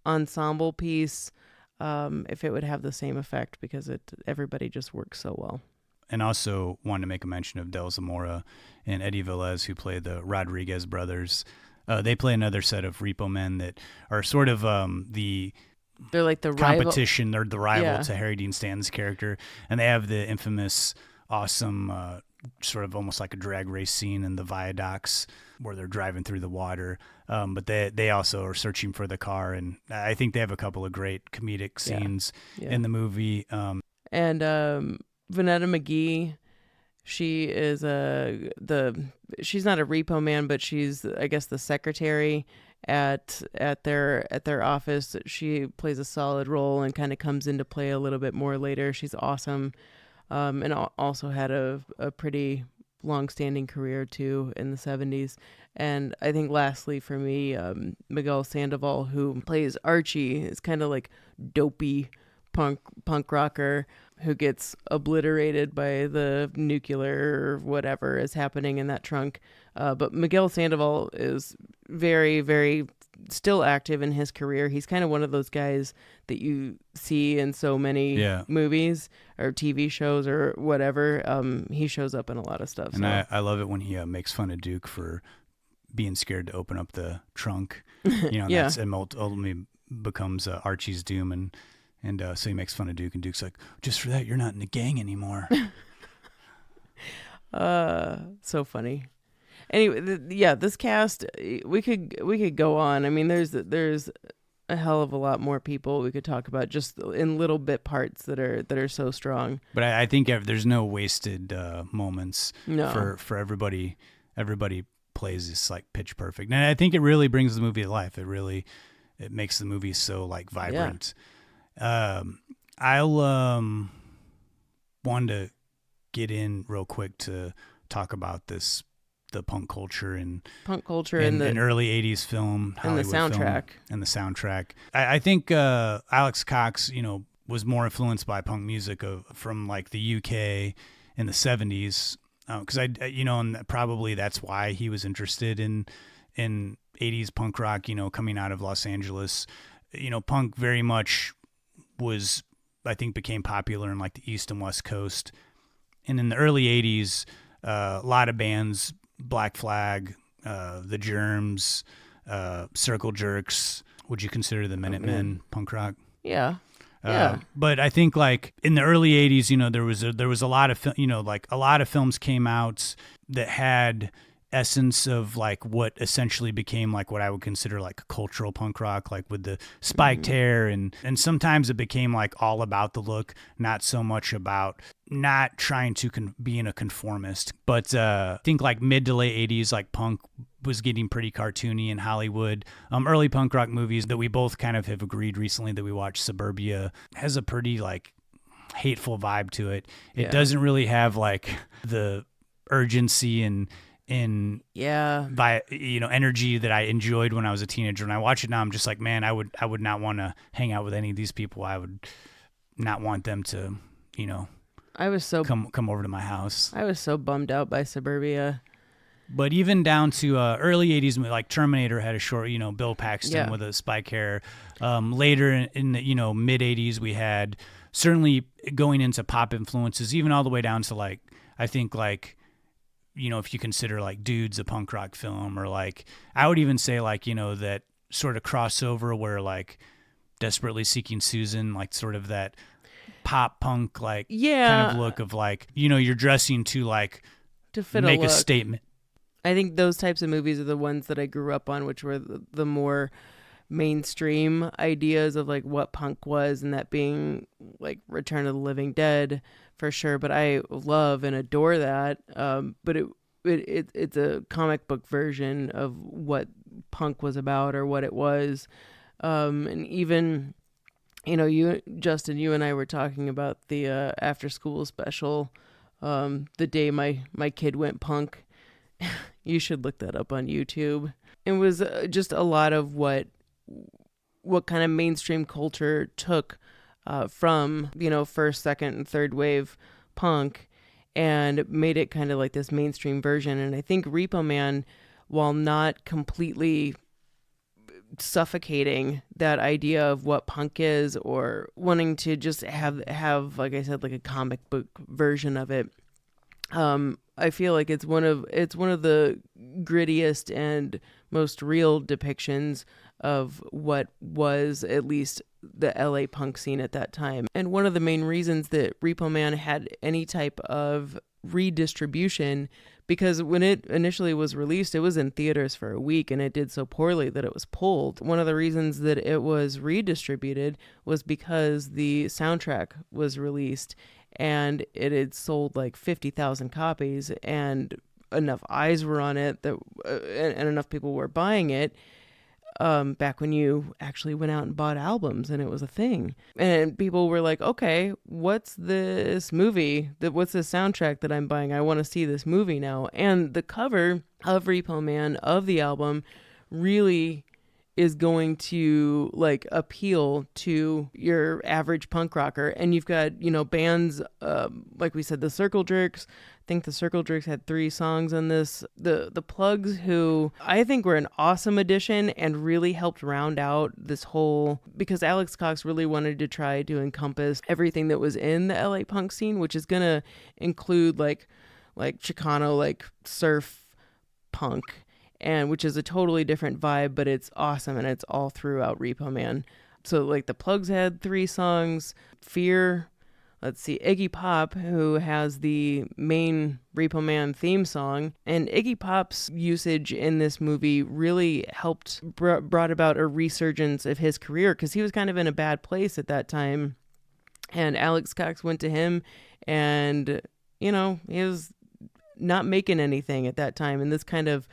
ensemble piece, if it would have the same effect, because everybody just works so well. And also wanted to make a mention of Del Zamora and Eddie Velez, who play the Rodriguez brothers. They play another set of Repo Men that are sort of they're like the competition. They're the rival to Harry Dean Stanton's character, and they have the infamous, awesome, sort of almost like a drag race scene in the viaducts where they're driving through the water. But they also are searching for the car, and I think they have a couple of great comedic scenes in the movie. And Vanetta McGee, she is she's not a Repo Man, but she's, I guess, the secretary at their office. She plays a solid role and kind of comes into play a little bit more later. She's awesome, and also had a pretty long-standing career too in the 70s. And I think lastly for me, Miguel Sandoval, who plays Archie, is kind of like dopey punk rocker who gets obliterated by the nuclear whatever is happening in that trunk. But Miguel Sandoval is very, very still active in his career. He's kind of one of those guys that you see in so many movies or TV shows or whatever. He shows up in a lot of stuff. And I love it when he makes fun of Duke for being scared to open up the trunk. That's and ultimately becomes Archie's doom. And so he makes fun of Duke, and Duke's like, "Just for that, you're not in the gang anymore." So funny. Anyway, this cast, we could go on. I mean, there's a hell of a lot more people we could talk about just in little bit parts that are so strong. But I think there's no wasted moments. No. For everybody. Everybody plays this like pitch perfect, and I think it really brings the movie to life. It makes the movie so like vibrant. I'll want to get in real quick to talk about the punk culture and the early 80s film, Hollywood and the soundtrack film, and the soundtrack. I think Alex Cox, was more influenced by punk music from like the UK in the 70s, because and probably that's why he was interested in 80s punk rock, coming out of Los Angeles. Punk very much became popular in like the East and West Coast. And in the early 80s, a lot of bands, Black Flag, The Germs, Circle Jerks. Would you consider the Minutemen punk rock? Yeah. But I think like in the early 80s, there was a lot of a lot of films came out that had essence of like what essentially became like what I would consider like cultural punk rock, like with the spiked hair, and sometimes it became like all about the look, not so much about not trying to being a conformist. But I think like mid to late 80s, like punk was getting pretty cartoony in Hollywood. Early punk rock movies that we both kind of have agreed recently that we watched, Suburbia, has a pretty like hateful vibe to it. It doesn't really have like the urgency and by energy that I enjoyed when I was a teenager. And I watch it now, I'm just like, man, I would not want to hang out with any of these people. I would not want them to I was so come over to my house. I was so bummed out by Suburbia. But even down to early 80s, like Terminator had a short, Bill Paxton with a spike hair. Later in the, mid 80s, we had certainly going into pop influences, even all the way down to like, I think like, if you consider like Dudes a punk rock film, or like, I would even say like, that sort of crossover where like Desperately Seeking Susan, like sort of that pop punk, like kind of look of like, you're dressing to like fit make a statement. I think those types of movies are the ones that I grew up on, which were the more mainstream ideas of like what punk was, and that being like Return of the Living Dead for sure. But I love and adore that. But it's a comic book version of what punk was about or what it was. And even, you, Justin, you and I were talking about the after school special, the day my kid went punk. You should look that up on YouTube. It was just a lot of what kind of mainstream culture took from, first, second, and third wave punk and made it kind of like this mainstream version. And I think Repo Man, while not completely suffocating that idea of what punk is, or wanting to just have like I said, like a comic book version of it, I feel like it's one of the grittiest and most real depictions of what was at least the LA punk scene at that time. And one of the main reasons that Repo Man had any type of redistribution, because when it initially was released, it was in theaters for a week and it did so poorly that it was pulled. One of the reasons that it was redistributed was because the soundtrack was released and it had sold like 50,000 copies, and enough eyes were on it that and enough people were buying it. Back when you actually went out and bought albums and it was a thing, and people were like, okay, what's this movie, what's this soundtrack that I'm buying? I want to see this movie now. And the cover of Repo Man, of the album, really is going to like appeal to your average punk rocker. And you've got, bands, like we said, the Circle Jerks. I think the Circle Jerks had 3 songs on this. The Plugs, who I think were an awesome addition and really helped round out this whole, because Alex Cox really wanted to try to encompass everything that was in the LA punk scene, which is going to include like Chicano, like surf punk, and which is a totally different vibe, but it's awesome, and it's all throughout Repo Man. So like the Plugs had 3 songs. Fear, let's see, Iggy Pop, who has the main Repo Man theme song, and Iggy Pop's usage in this movie really helped brought about a resurgence of his career, because he was kind of in a bad place at that time, and Alex Cox went to him, and he was not making anything at that time, and this kind of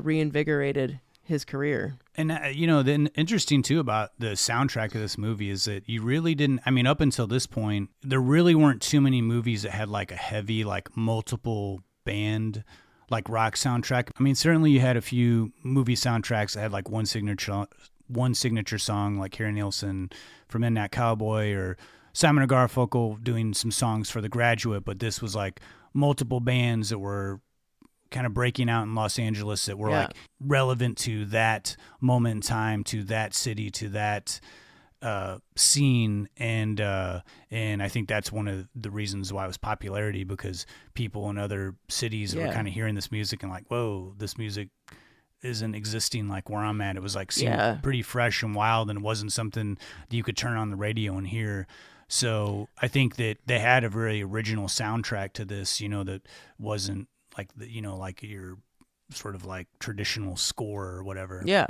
reinvigorated his career. And the interesting too about the soundtrack of this movie is that you really didn't, I mean, up until this point, there really weren't too many movies that had like a heavy, like multiple band, like rock soundtrack. I mean, certainly you had a few movie soundtracks that had like one signature song, like Harry Nilsson from In That Cowboy, or Simon and Garfunkel doing some songs for The Graduate, but this was like multiple bands that were kind of breaking out in Los Angeles that were like relevant to that moment in time, to that city, to that scene, and I think that's one of the reasons why it was popularity, because people in other cities were kind of hearing this music and like, whoa, this music isn't existing like where I'm at. It was like seemed pretty fresh and wild, and it wasn't something that you could turn on the radio and hear. So I think that they had a very original soundtrack to this, that wasn't like like your sort of like traditional score or whatever. Yeah.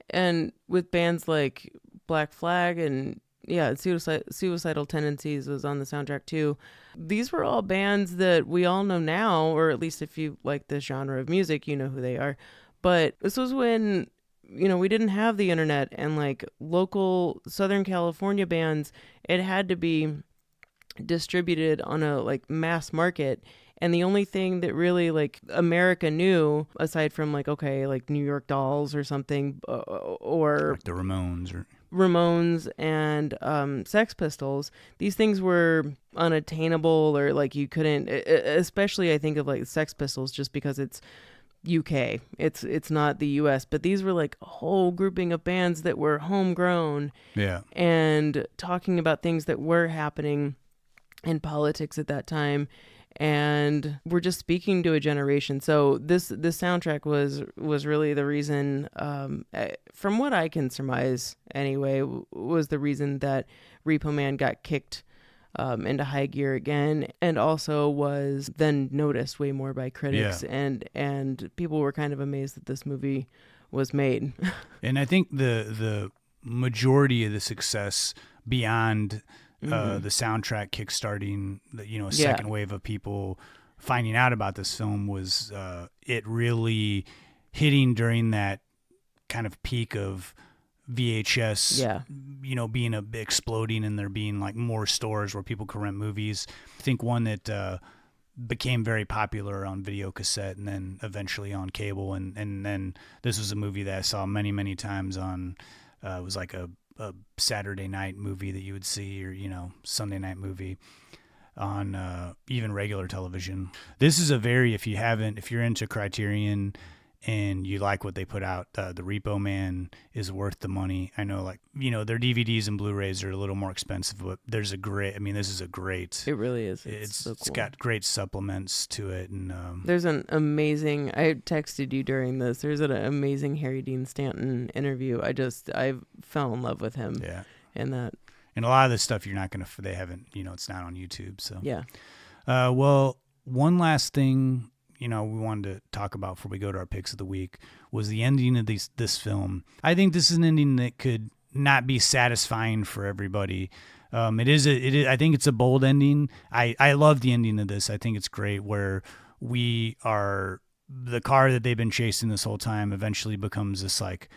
And with bands like Black Flag and Suicidal Tendencies was on the soundtrack too. These were all bands that we all know now, or at least if you like this genre of music, you know who they are. But this was when, we didn't have the internet, and like local Southern California bands, it had to be distributed on a like mass market. And the only thing that really like America knew, aside from like, okay, like New York Dolls or something, or like the Ramones and Sex Pistols, these things were unattainable, or like you couldn't, especially I think of like Sex Pistols, just because it's UK. It's not the US, but these were like a whole grouping of bands that were homegrown. Yeah. And talking about things that were happening in politics at that time, and we're just speaking to a generation. So this soundtrack was really the reason, from what I can surmise anyway, was the reason that Repo Man got kicked into high gear again, and also was then noticed way more by critics. Yeah. And people were kind of amazed that this movie was made. And I think the majority of the success beyond the soundtrack kickstarting, a second wave of people finding out about this film was it really hitting during that kind of peak of VHS, being exploding, and there being like more stores where people could rent movies. I think one that became very popular on video cassette and then eventually on cable, and then this was a movie that I saw many, many times on. It was like a Saturday night movie that you would see, or Sunday night movie on even regular television. This is if you're into Criterion and you like what they put out, the Repo Man is worth the money. I know, their DVDs and Blu-rays are a little more expensive, but this is a great. It really is. It's so cool. It's got great supplements to it, and there's an amazing. I texted you during this. There's an amazing Harry Dean Stanton interview. I fell in love with him. Yeah. And that. And a lot of this stuff they haven't. It's not on YouTube. So yeah. Well, one last thing. We wanted to talk about before we go to our picks of the week was the ending of this film. I think this is an ending that could not be satisfying for everybody. It is. I think it's a bold ending. I love the ending of this. I think it's great, where the car that they've been chasing this whole time eventually becomes this like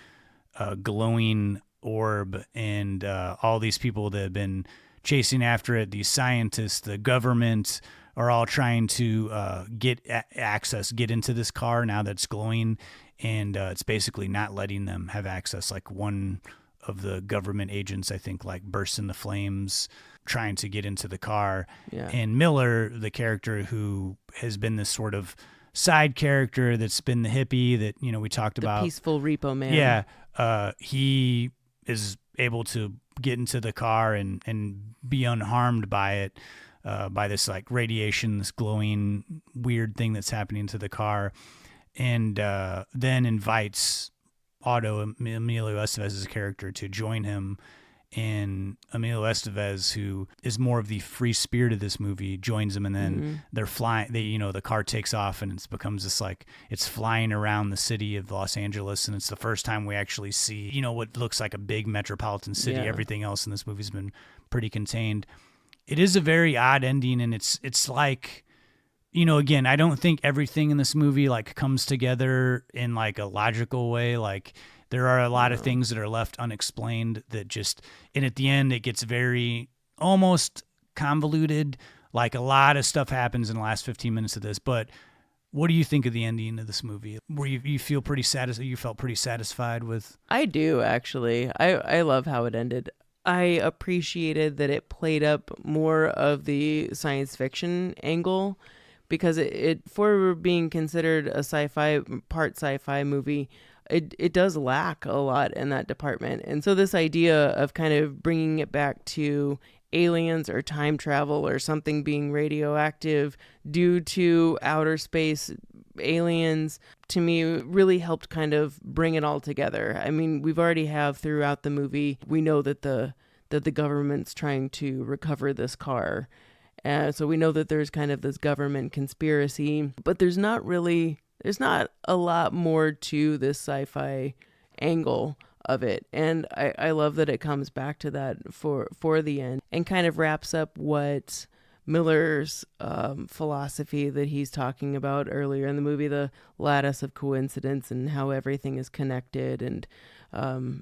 glowing orb, and all these people that have been chasing after it, these scientists, the government, are all trying to get into this car now that's glowing, and it's basically not letting them have access. Like one of the government agents, I think, like bursts into flames trying to get into the car. Yeah. And Miller, the character who has been this sort of side character that's been the hippie that, we talked about. The peaceful Repo Man. Yeah. He is able to get into the car and be unharmed by it. By this like radiation, this glowing weird thing that's happening to the car, and then invites Emilio Estevez's character to join him. And Emilio Estevez, who is more of the free spirit of this movie, joins him, and then they're flying. The car takes off, and it becomes this like it's flying around the city of Los Angeles, and it's the first time we actually see what looks like a big metropolitan city. Yeah. Everything else in this movie's been pretty contained. It is a very odd ending, and it's like, again, I don't think everything in this movie like comes together in like a logical way. Like there are a lot of things that are left unexplained and at the end it gets very almost convoluted. Like a lot of stuff happens in the last 15 minutes of this, but what do you think of the ending of this movie? Were you feel pretty satisfied? You felt pretty satisfied with? I do, actually. I love how it ended. I appreciated that it played up more of the science fiction angle, because it for being considered a part sci-fi movie, it does lack a lot in that department. And so this idea of kind of bringing it back to aliens or time travel or something being radioactive due to outer space aliens, to me really helped kind of bring it all together. I mean, we've already have throughout the movie, we know that the government's trying to recover this car. So we know that there's kind of this government conspiracy, but there's not a lot more to this sci-fi angle of it. And I love that it comes back to that for the end and kind of wraps up what Miller's philosophy that he's talking about earlier in the movie, the lattice of coincidence and how everything is connected and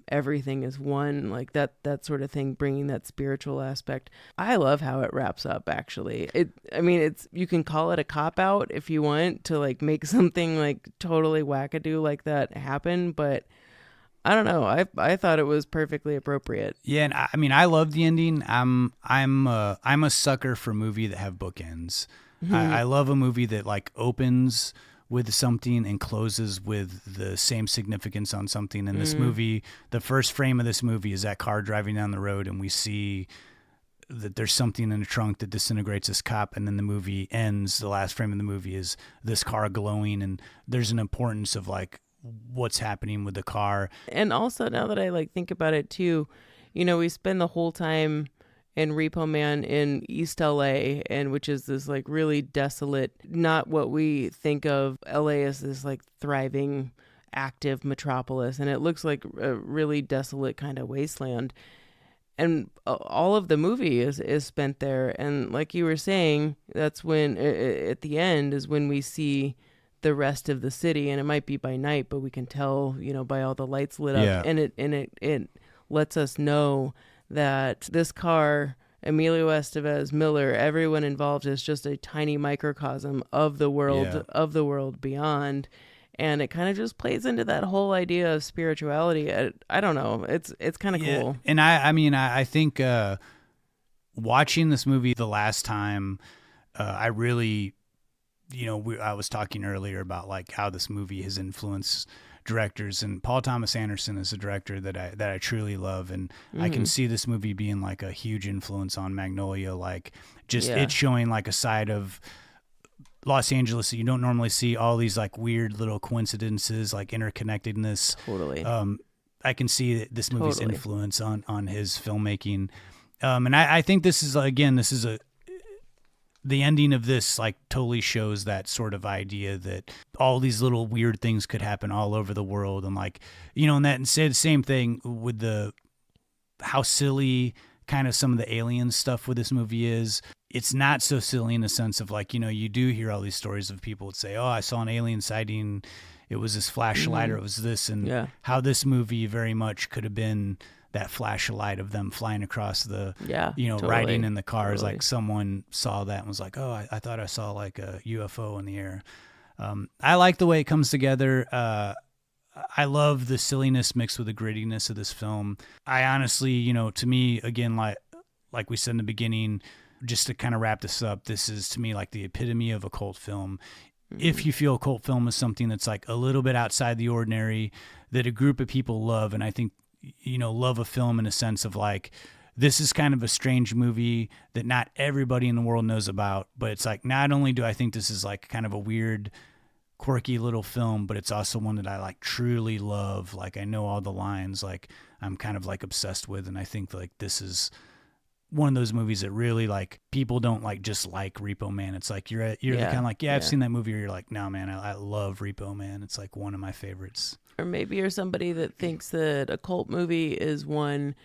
everything is one, like that sort of thing, bringing that spiritual aspect. I love how it wraps up, actually. It's you can call it a cop-out if you want to like make something like totally wackadoo like that happen, but I don't know. I thought it was perfectly appropriate. Yeah, and I love the ending. I'm a sucker for a movie that have bookends. I love a movie that like opens with something and closes with the same significance on something. In this movie, the first frame of this movie is that car driving down the road, and we see that there's something in the trunk that disintegrates this cop, and then the movie ends. The last frame of the movie is this car glowing, and there's an importance of like what's happening with the car. And also, now that I like think about it too, you know, we spend the whole time in Repo Man in East LA, and which is this like really desolate, not what we think of LA as this like thriving, active metropolis, and it looks like a really desolate kind of wasteland. And all of the movie is spent there. And like you were saying, that's when at the end is when we see the rest of the city, and it might be by night, but we can tell, you know, by all the lights lit up, and it lets us know that this car, Emilio Estevez, Miller, everyone involved is just a tiny microcosm of the world beyond. And it kind of just plays into that whole idea of spirituality. I don't know. It's kind of cool. And I think watching this movie the last time, I really, you know, I was talking earlier about like how this movie has influenced directors, and Paul Thomas Anderson is a director that I truly love, and I can see this movie being like a huge influence on Magnolia, like just it showing like a side of Los Angeles that you don't normally see, all these like weird little coincidences, like interconnectedness. Totally. I can see this movie's influence on his filmmaking, and I think this is the ending of this like totally shows that sort of idea that all these little weird things could happen all over the world. And like, you know, and that, and say the same thing with how silly kind of some of the alien stuff with this movie is. It's not so silly in the sense of like, you know, you do hear all these stories of people that say, oh, I saw an alien sighting. It was this flashlight or it was this, and how this movie very much could have been that flashlight of them flying across the, riding in the cars. Like someone saw that and was like, oh, I thought I saw like a UFO in the air. I like the way it comes together. I love the silliness mixed with the grittiness of this film. I honestly, you know, to me, again, like we said in the beginning, just to kind of wrap this up, this is to me like the epitome of a cult film. If you feel a cult film is something that's like a little bit outside the ordinary, that a group of people love, and I think, you know, love a film in a sense of like, this is kind of a strange movie that not everybody in the world knows about, but it's like, not only do I think this is like kind of a weird, quirky little film, but it's also one that I like truly love. Like I know all the lines, like I'm kind of like obsessed with, and I think like this is one of those movies that really like people don't like just like Repo Man. It's like you're kind of like, I've seen that movie, or you're like, no man, I love Repo Man. It's like one of my favorites. Or maybe you're somebody that thinks that a cult movie is one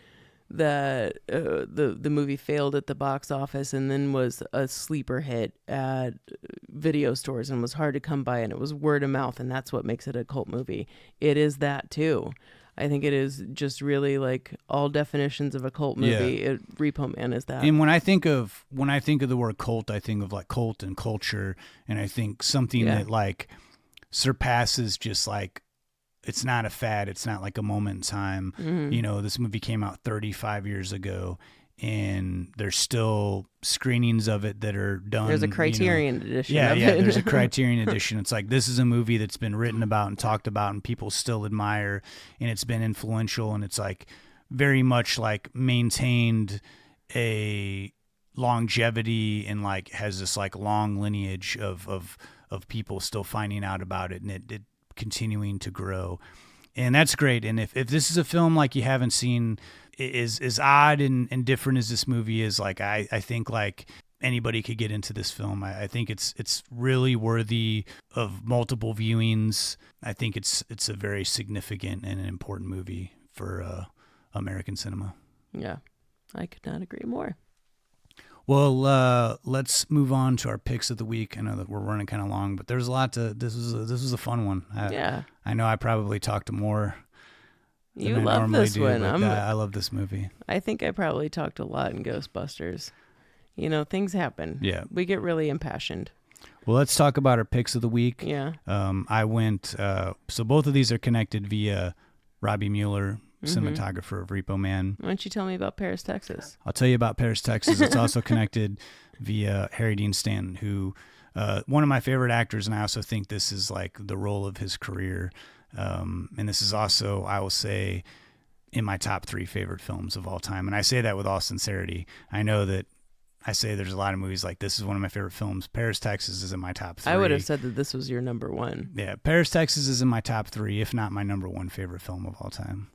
that the movie failed at the box office and then was a sleeper hit at video stores and was hard to come by, and it was word of mouth, and that's what makes it a cult movie. It is that too. I think it is just really like all definitions of a cult movie. Repo Man is that. And when I think of the word cult, I think of like cult and culture, and I think something that like surpasses just like, it's not a fad. It's not like a moment in time. You know, this movie came out 35 years ago, and there's still screenings of it that are done. There's a Criterion edition. There's a Criterion edition. It's like, this is a movie that's been written about and talked about, and people still admire, and it's been influential, and it's like very much like maintained a longevity and like has this like long lineage of people still finding out about it, and it continuing to grow. And that's great. And if this is a film like you haven't seen, is as odd and different as this movie is, like I think like anybody could get into this film. I think it's really worthy of multiple viewings. I think it's a very significant and an important movie for American cinema. Yeah, I could not agree more. Well, let's move on to our picks of the week. I know that we're running kind of long, but there's a lot to. This was a fun one. I know I probably talked more. You love this one. I love this movie. I think I probably talked a lot in Ghostbusters. You know, things happen. Yeah, we get really impassioned. Well, let's talk about our picks of the week. Yeah. I went. So both of these are connected via Robbie Mueller, cinematographer of Repo Man. Why don't you tell me about Paris, Texas? I'll tell you about Paris, Texas. It's also connected via Harry Dean Stanton, who one of my favorite actors, and I also think this is like the role of his career. And this is also, I will say, in my top 3 favorite films of all time. And I say that with all sincerity. I know that I say there's a lot of movies like this is one of my favorite films. Paris, Texas is in my top 3. I would have said that this was your number 1. Yeah, Paris, Texas is in my top 3, if not my number 1 favorite film of all time.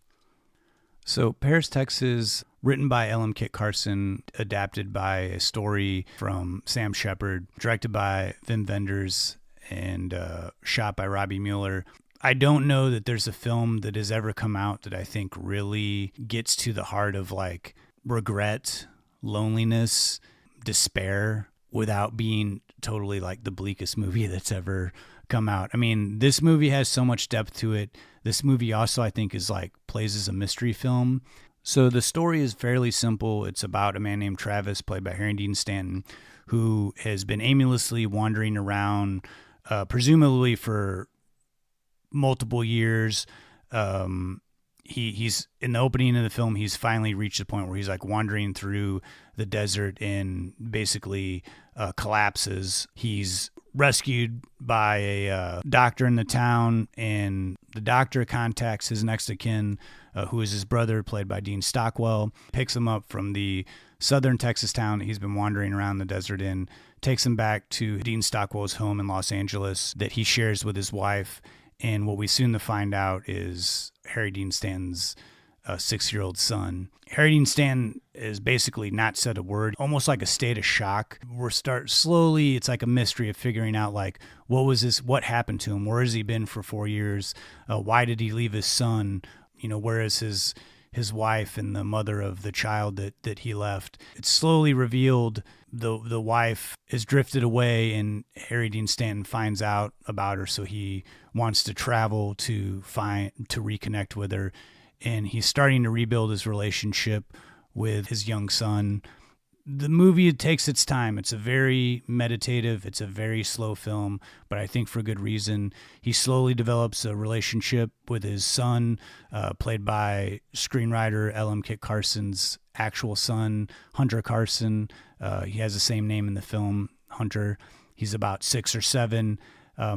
So Paris, Texas, written by Ellen Kit Carson, adapted by a story from Sam Shepard, directed by Wim Wenders, and shot by Robbie Mueller. I don't know that there's a film that has ever come out that I think really gets to the heart of like regret, loneliness, despair without being totally like the bleakest movie that's ever come out. I mean, this movie has so much depth to it. This movie also, I think, is like plays as a mystery film. So the story is fairly simple. It's about a man named Travis, played by Harry Dean Stanton, who has been aimlessly wandering around, presumably for multiple years. He's in the opening of the film, he's finally reached the point where he's like wandering through the desert and basically collapses. He's rescued by a doctor in the town, and the doctor contacts his next of kin, who is his brother, played by Dean Stockwell, picks him up from the southern Texas town that he's been wandering around the desert in, takes him back to Dean Stockwell's home in Los Angeles that he shares with his wife. And what we soon to find out is Harry Dean Stanton's 6-year-old son. Harry Dean Stanton is basically not said a word, almost like a state of shock. Slowly, it's like a mystery of figuring out like, what happened to him? Where has he been for 4 years? Why did he leave his son? Where is his wife and the mother of the child that he left? It's slowly revealed the wife is drifted away, and Harry Dean Stanton finds out about her, so he wants to travel to reconnect with her, and he's starting to rebuild his relationship with his young son. The movie takes its time. It's a very meditative, it's a very slow film, but I think for good reason. He slowly develops a relationship with his son, played by screenwriter Ellen Kit Carson's actual son, Hunter Carson. He has the same name in the film, Hunter. He's about 6 or 7.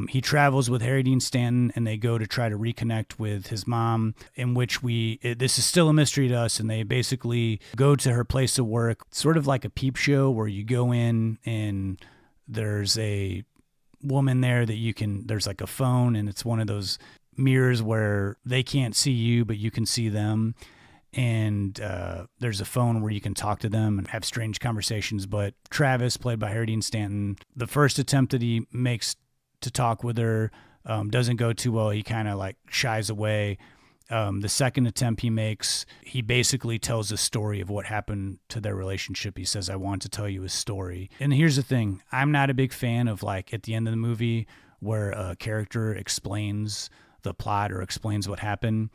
He travels with Harry Dean Stanton, and they go to try to reconnect with his mom, in which this is still a mystery to us, and they basically go to her place of work, sort of like a peep show where you go in and there's a woman there that there's like a phone, and it's one of those mirrors where they can't see you, but you can see them. And there's a phone where you can talk to them and have strange conversations. But Travis, played by Harry Dean Stanton, the first attempt that he makes to talk with her doesn't go too well. He kind of like shies away. The second attempt he makes, he basically tells a story of what happened to their relationship. He says, I want to tell you a story. And here's the thing. I'm not a big fan of like at the end of the movie where a character explains the plot or explains what happened.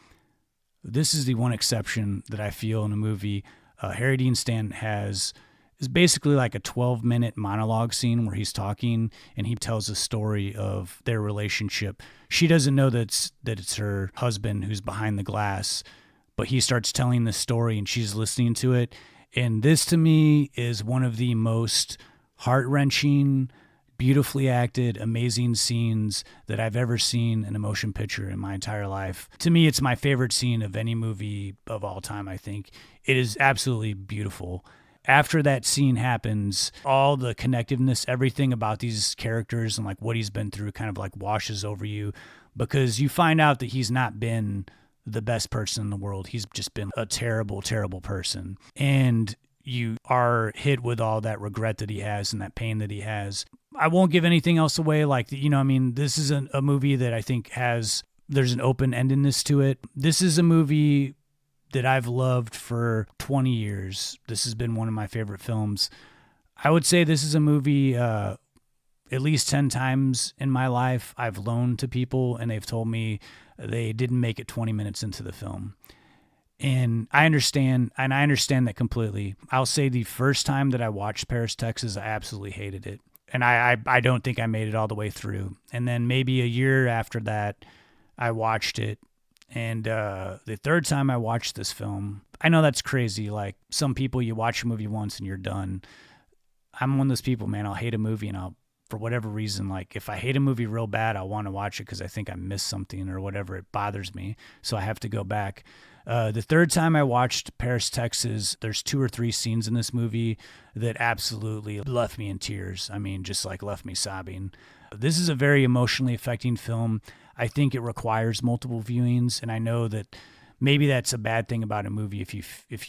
This is the one exception that I feel in a movie. Harry Dean Stanton is basically like a 12-minute monologue scene where he's talking and he tells a story of their relationship. She doesn't know that it's her husband who's behind the glass, but he starts telling the story and she's listening to it. And this to me is one of the most heart-wrenching, beautifully acted, amazing scenes that I've ever seen in a motion picture in my entire life. To me, it's my favorite scene of any movie of all time, I think. It is absolutely beautiful. After that scene happens, all the connectiveness, everything about these characters and like what he's been through kind of like washes over you, because you find out that he's not been the best person in the world. He's just been a terrible, terrible person. And you are hit with all that regret that he has and that pain that he has. I won't give anything else away. Like, this is a movie that I think there's an open-endedness to it. This is a movie that I've loved for 20 years. This has been one of my favorite films. I would say this is a movie at least 10 times in my life I've loaned to people, and they've told me they didn't make it 20 minutes into the film. And I understand that completely. I'll say the first time that I watched Paris, Texas, I absolutely hated it. And I don't think I made it all the way through. And then maybe a year after that, I watched it. And the third time I watched this film, I know that's crazy. Like some people, you watch a movie once and you're done. I'm one of those people, man. I'll hate a movie and I'll for whatever reason, like if I hate a movie real bad, I want to watch it because I think I missed something or whatever. It bothers me. So I have to go back. The third time I watched Paris, Texas, there's 2 or 3 scenes in this movie that absolutely left me in tears. I mean, just like left me sobbing. This is a very emotionally affecting film. I think it requires multiple viewings, and I know that maybe that's a bad thing about a movie if you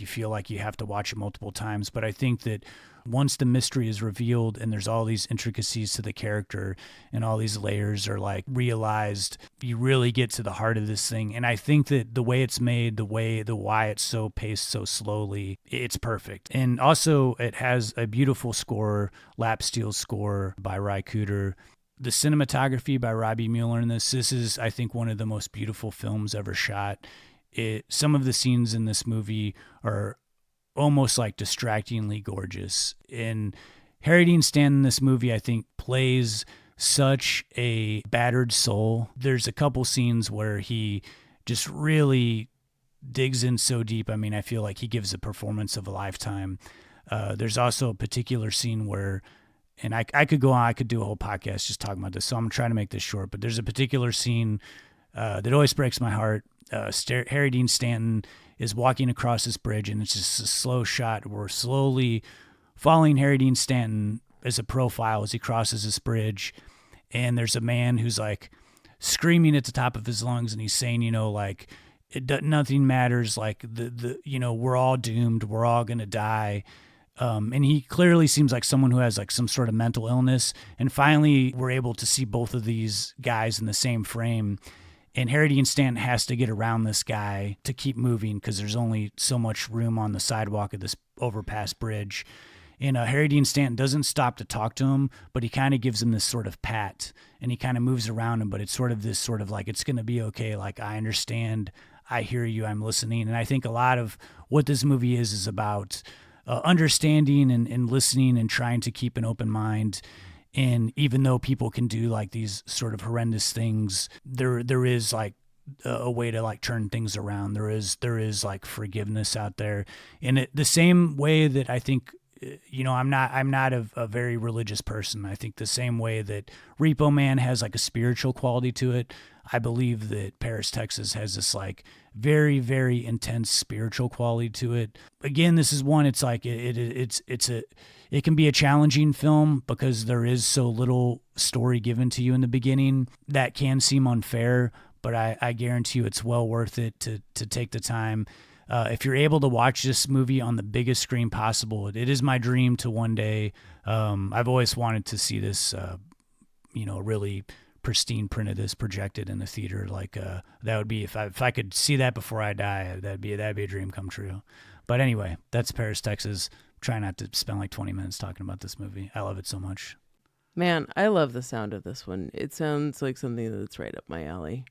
feel like you have to watch it multiple times. But I think that once the mystery is revealed and there's all these intricacies to the character and all these layers are like realized, you really get to the heart of this thing. And I think that the way it's made, the why it's so paced so slowly, it's perfect. And also it has a beautiful score, lap steel score by Ry Cooder. The cinematography by Robbie Mueller in this is, I think, one of the most beautiful films ever shot. Some of the scenes in this movie are almost like distractingly gorgeous. And Harry Dean Stanton in this movie, I think, plays such a battered soul. There's a couple scenes where he just really digs in so deep. I mean, I feel like he gives a performance of a lifetime. There's also a particular scene where, and I could go on, I could do a whole podcast just talking about this, so I'm trying to make this short, but there's a particular scene that always breaks my heart. Harry Dean Stanton is walking across this bridge, and it's just a slow shot. We're slowly following Harry Dean Stanton as a profile as he crosses this bridge, and there's a man who's like screaming at the top of his lungs, and he's saying, like nothing matters, like the we're all doomed, we're all gonna die. And he clearly seems like someone who has like some sort of mental illness. And finally, we're able to see both of these guys in the same frame. And Harry Dean Stanton has to get around this guy to keep moving because there's only so much room on the sidewalk of this overpass bridge. And Harry Dean Stanton doesn't stop to talk to him, but he kind of gives him this sort of pat, and he kind of moves around him, but it's sort of this sort of like, it's going to be okay. Like, I understand, I hear you, I'm listening. And I think a lot of what this movie is about understanding and listening and trying to keep an open mind. And even though people can do like these sort of horrendous things, there is like a way to like turn things around. There is like forgiveness out there. And the same way that I think, I'm not a very religious person. I think the same way that Repo Man has like a spiritual quality to it, I believe that Paris, Texas has this like very, very intense spiritual quality to it. Again, this is one, it's like it can be a challenging film because there is so little story given to you in the beginning. That can seem unfair, but I guarantee you it's well worth it to take the time. If you're able to watch this movie on the biggest screen possible, it is my dream to one day. I've always wanted to see this, really pristine print of this projected in the theater. Like that would be, if I could see that before I die, that'd be a dream come true. But anyway, that's Paris, Texas. Try not to spend like 20 minutes talking about this movie. I love it so much. Man, I love the sound of this one. It sounds like something that's right up my alley.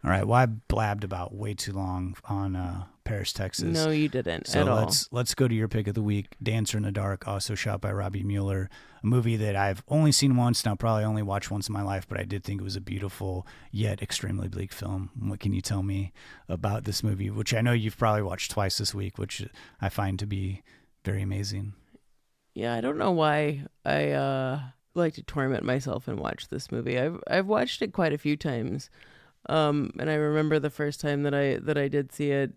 All right. Well, I blabbed about way too long on Paris, Texas. No, you didn't at all. Let's go to your pick of the week, Dancer in the Dark, also shot by Robbie Mueller, a movie that I've only seen once, and I'll probably only watch once in my life, but I did think it was a beautiful yet extremely bleak film. What can you tell me about this movie, which I know you've probably watched twice this week, which I find to be very amazing? Yeah, I don't know why I like to torment myself and watch this movie. I've watched it quite a few times. And I remember the first time that I did see it,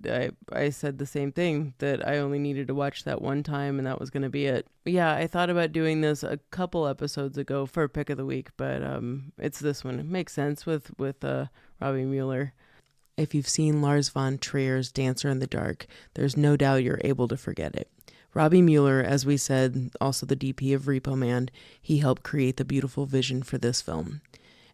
I said the same thing, that I only needed to watch that one time and that was going to be it. But yeah, I thought about doing this a couple episodes ago for Pick of the Week, but it's this one. It makes sense with Robbie Mueller. If you've seen Lars von Trier's Dancer in the Dark, there's no doubt you're able to forget it. Robbie Mueller, as we said, also the DP of Repo Man, he helped create the beautiful vision for this film.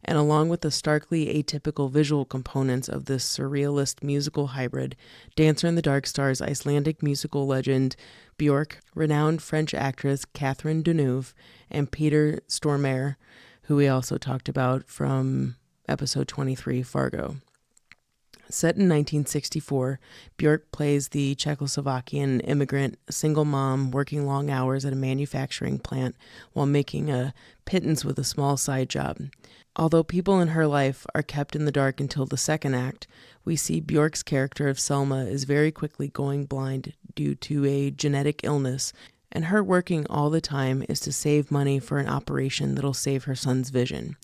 And along with the starkly atypical visual components of this surrealist musical hybrid, Dancer in the Dark stars Icelandic musical legend Björk, renowned French actress Catherine Deneuve, and Peter Stormare, who we also talked about from episode 23, Fargo. Set in 1964, Björk plays the Czechoslovakian immigrant single mom working long hours at a manufacturing plant while making a pittance with a small side job. Although people in her life are kept in the dark until the second act, we see Björk's character of Selma is very quickly going blind due to a genetic illness, and her working all the time is to save money for an operation that'll save her son's vision.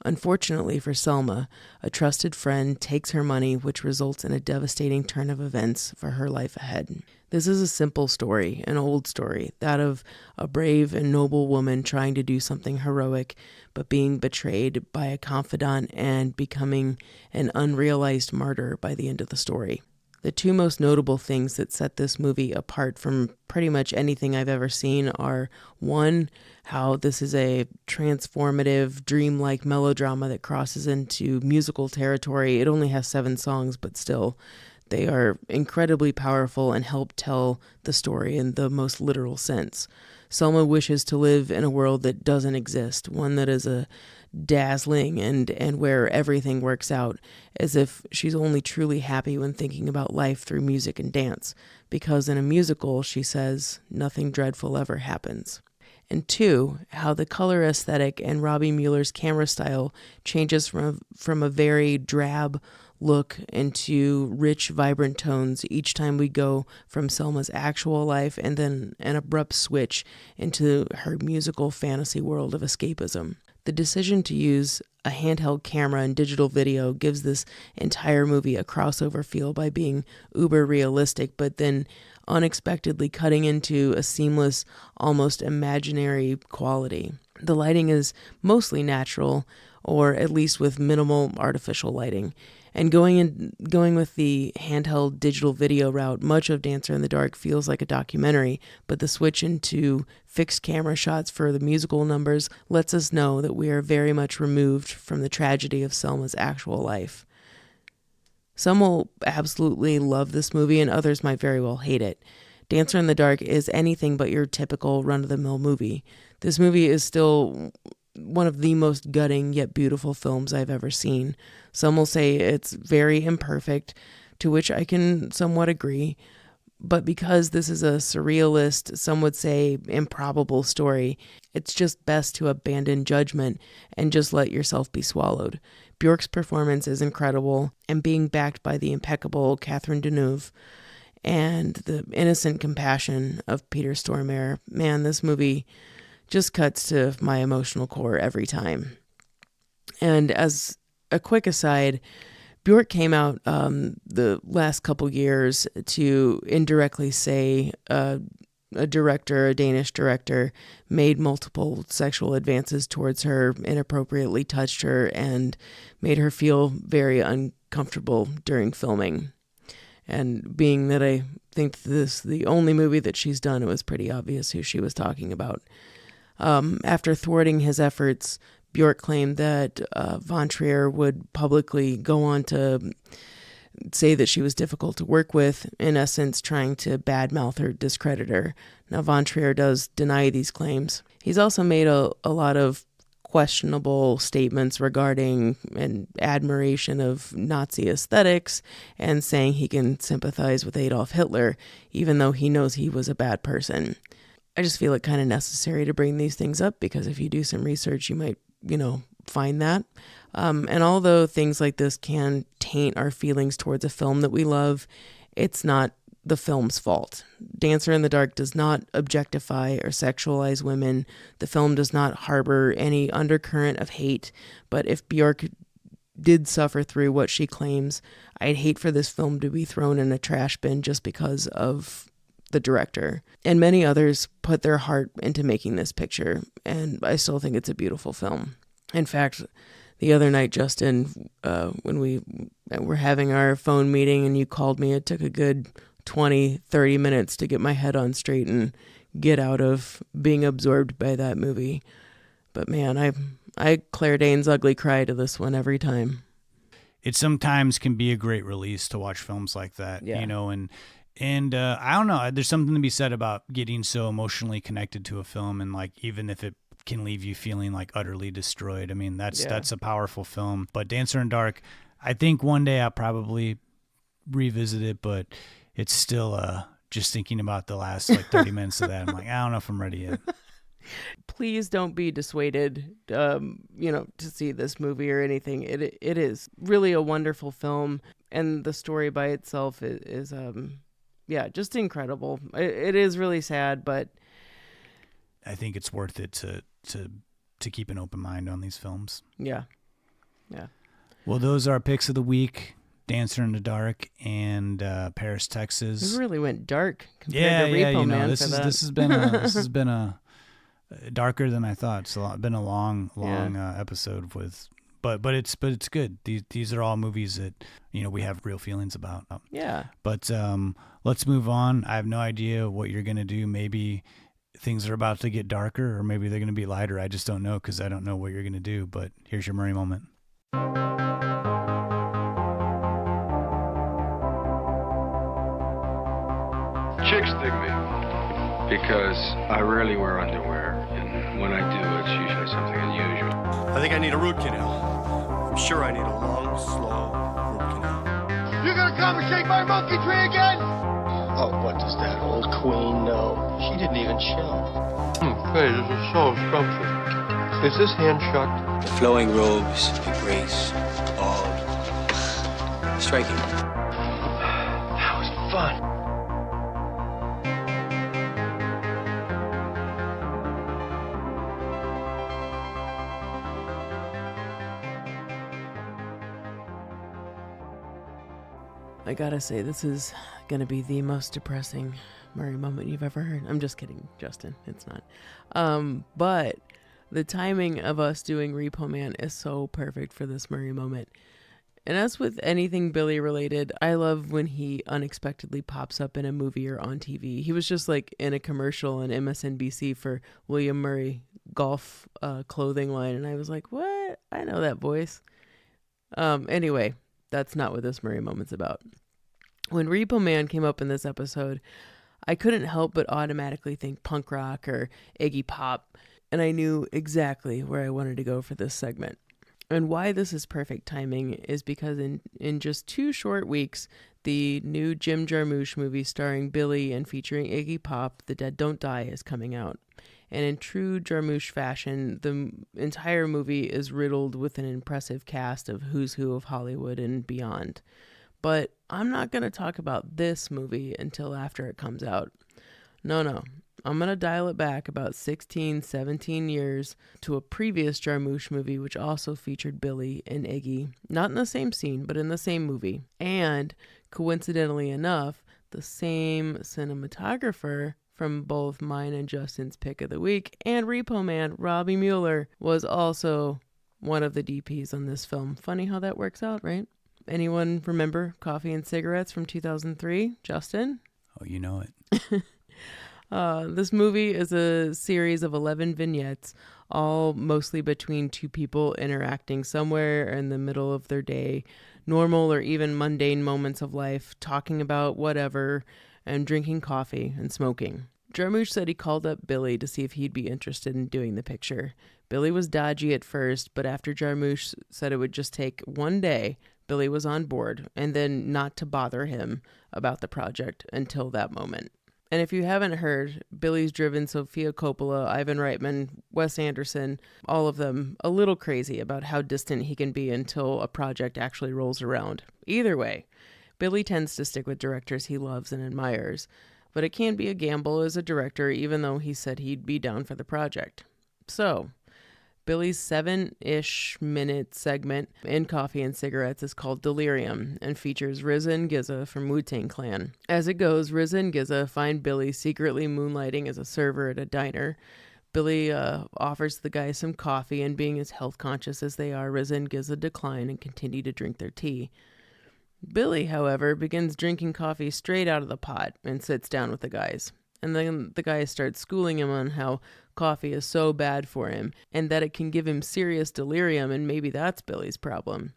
Unfortunately for Selma, a trusted friend takes her money, which results in a devastating turn of events for her life ahead. This is a simple story, an old story, that of a brave and noble woman trying to do something heroic, but being betrayed by a confidant and becoming an unrealized martyr by the end of the story. The two most notable things that set this movie apart from pretty much anything I've ever seen are, one, how this is a transformative, dreamlike melodrama that crosses into musical territory. It only has 7 songs, but still, they are incredibly powerful and help tell the story in the most literal sense. Selma wishes to live in a world that doesn't exist, one that is a dazzling and where everything works out, as if she's only truly happy when thinking about life through music and dance, because in a musical, she says, nothing dreadful ever happens. And 2, how the color aesthetic and Robbie Mueller's camera style changes from a very drab look into rich, vibrant tones each time we go from Selma's actual life and then an abrupt switch into her musical fantasy world of escapism. The decision to use a handheld camera and digital video gives this entire movie a crossover feel by being uber realistic, but then unexpectedly cutting into a seamless, almost imaginary quality. The lighting is mostly natural, or at least with minimal artificial lighting. And going with the handheld digital video route, much of Dancer in the Dark feels like a documentary, but the switch into fixed camera shots for the musical numbers lets us know that we are very much removed from the tragedy of Selma's actual life. Some will absolutely love this movie and others might very well hate it. Dancer in the Dark is anything but your typical run-of-the-mill movie. This movie is still one of the most gutting yet beautiful films I've ever seen. Some will say it's very imperfect, to which I can somewhat agree. But because this is a surrealist, some would say improbable story, it's just best to abandon judgment and just let yourself be swallowed. Bjork's performance is incredible, and being backed by the impeccable Catherine Deneuve and the innocent compassion of Peter Stormare, man, this movie just cuts to my emotional core every time. And as a quick aside, Bjork came out the last couple years to indirectly say a Danish director, made multiple sexual advances towards her, inappropriately touched her, and made her feel very uncomfortable during filming. And being that I think this is the only movie that she's done, it was pretty obvious who she was talking about. After thwarting his efforts, Bjork claimed that Von Trier would publicly go on to say that she was difficult to work with, in essence trying to badmouth her, discredit her. Now, Von Trier does deny these claims. He's also made a lot of questionable statements regarding an admiration of Nazi aesthetics and saying he can sympathize with Adolf Hitler, even though he knows he was a bad person. I just feel it kind of necessary to bring these things up because if you do some research, you might, find that. And although things like this can taint our feelings towards a film that we love, it's not the film's fault. Dancer in the Dark does not objectify or sexualize women. The film does not harbor any undercurrent of hate. But if Bjork did suffer through what she claims, I'd hate for this film to be thrown in a trash bin just because of the director. And many others put their heart into making this picture, and I still think it's a beautiful film. In fact, the other night, Justin, when we were having our phone meeting and you called me, it took a good 20-30 minutes to get my head on straight and get out of being absorbed by that movie. But man, I Claire Danes ugly cry to this one every time. It sometimes can be a great release to watch films like that, yeah. And I don't know, there's something to be said about getting so emotionally connected to a film, and like even if it can leave you feeling like utterly destroyed. I mean, that's a powerful film. But Dancer in the Dark, I think one day I'll probably revisit it, but it's still just thinking about the last 30 minutes of that. I'm like, I don't know if I'm ready yet. Please don't be dissuaded, to see this movie or anything. It is really a wonderful film, and the story by itself is just incredible. It is really sad, but I think it's worth it to keep an open mind on these films. Yeah. Well, those are our picks of the week: Dancer in the Dark and Paris, Texas. We really went dark compared to Repo Man. This has been a darker than I thought. It's been a long episode with, but it's good. These are all movies that we have real feelings about. Yeah. But let's move on. I have no idea what you're gonna do. Maybe things are about to get darker, or maybe they're gonna be lighter. I just don't know because I don't know what you're gonna do. But here's your Murray moment. Chicks dig me because I rarely wear underwear, and when I do, it's usually something unusual. I think I need a root canal. I'm sure I need a long, slow root canal. You gonna come and shake my monkey tree again? Oh, what does that old queen know? She didn't even show. Hey, this is so scrumptious. Is this hand shucked? The flowing robes, the grace, all striking. That was fun. I gotta say, this is gonna be the most depressing Murray moment you've ever heard. I'm just kidding, Justin. It's not. But the timing of us doing Repo Man is so perfect for this Murray moment. And as with anything Billy related, I love when he unexpectedly pops up in a movie or on TV. He was just like in a commercial on MSNBC for William Murray golf clothing line. And I was like, what? I know that voice. Anyway, that's not what this Murray moment's about. When Repo Man came up in this episode, I couldn't help but automatically think punk rock or Iggy Pop, and I knew exactly where I wanted to go for this segment. And why this is perfect timing is because in just 2 short weeks, the new Jim Jarmusch movie starring Billy and featuring Iggy Pop, The Dead Don't Die, is coming out. And in true Jarmusch fashion, the entire movie is riddled with an impressive cast of who's who of Hollywood and beyond. But I'm not going to talk about this movie until after it comes out. No. I'm going to dial it back about 16, 17 years to a previous Jarmusch movie which also featured Billy and Iggy. Not in the same scene, but in the same movie. And, coincidentally enough, the same cinematographer from both mine and Justin's pick of the week and Repo Man, Robbie Mueller, was also one of the DPs on this film. Funny how that works out, right? Anyone remember Coffee and Cigarettes from 2003? Justin? Oh, you know it. This movie is a series of 11 vignettes, all mostly between 2 people interacting somewhere in the middle of their day, normal or even mundane moments of life, talking about whatever, and drinking coffee and smoking. Jarmusch said he called up Billy to see if he'd be interested in doing the picture. Billy was dodgy at first, but after Jarmusch said it would just take 1 day, Billy was on board, and then not to bother him about the project until that moment. And if you haven't heard, Billy's driven Sofia Coppola, Ivan Reitman, Wes Anderson, all of them a little crazy about how distant he can be until a project actually rolls around. Either way, Billy tends to stick with directors he loves and admires, but it can be a gamble as a director even though he said he'd be down for the project. So, Billy's 7-ish minute segment in Coffee and Cigarettes is called Delirium and features RZA and GZA from Wu-Tang Clan. As it goes, RZA and GZA find Billy secretly moonlighting as a server at a diner. Billy offers the guy some coffee, and being as health conscious as they are, RZA and GZA decline and continue to drink their tea. Billy, however, begins drinking coffee straight out of the pot and sits down with the guys. And then the guys start schooling him on how coffee is so bad for him and that it can give him serious delirium, and maybe that's Billy's problem.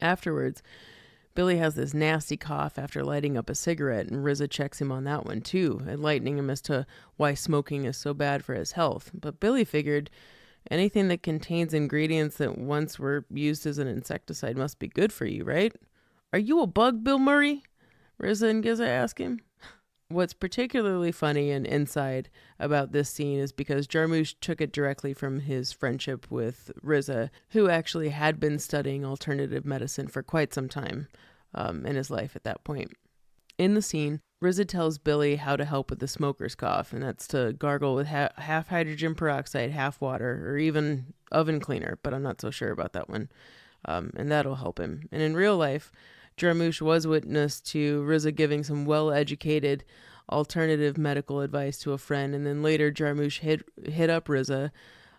Afterwards, Billy has this nasty cough after lighting up a cigarette, and RZA checks him on that one too, enlightening him as to why smoking is so bad for his health. But Billy figured anything that contains ingredients that once were used as an insecticide must be good for you, right? Are you a bug, Bill Murray? RZA and GZA ask him. What's particularly funny and inside about this scene is because Jarmusch took it directly from his friendship with RZA, who actually had been studying alternative medicine for quite some time in his life at that point. In the scene, RZA tells Billy how to help with the smoker's cough, and that's to gargle with half hydrogen peroxide, half water, or even oven cleaner, but I'm not so sure about that one. And that'll help him. And in real life, Jarmusch was witness to RZA giving some well-educated alternative medical advice to a friend, and then later Jarmusch hit up RZA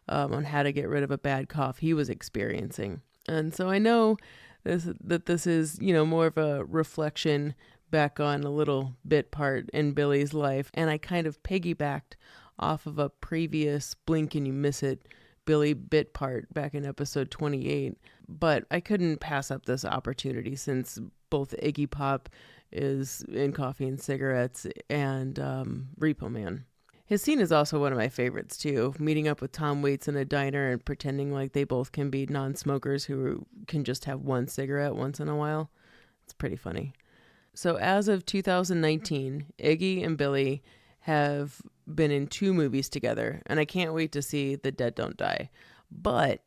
on how to get rid of a bad cough he was experiencing. And so I know this is, more of a reflection back on a little bit part in Billy's life, and I kind of piggybacked off of a previous Blink and You Miss It Billy bit part back in episode 28, but I couldn't pass up this opportunity since both Iggy Pop is in Coffee and Cigarettes and Repo Man. His scene is also one of my favorites too, meeting up with Tom Waits in a diner and pretending like they both can be non-smokers who can just have one cigarette once in a while. It's pretty funny. So as of 2019, Iggy and Billy have been in 2 movies together, and I can't wait to see The Dead Don't Die. But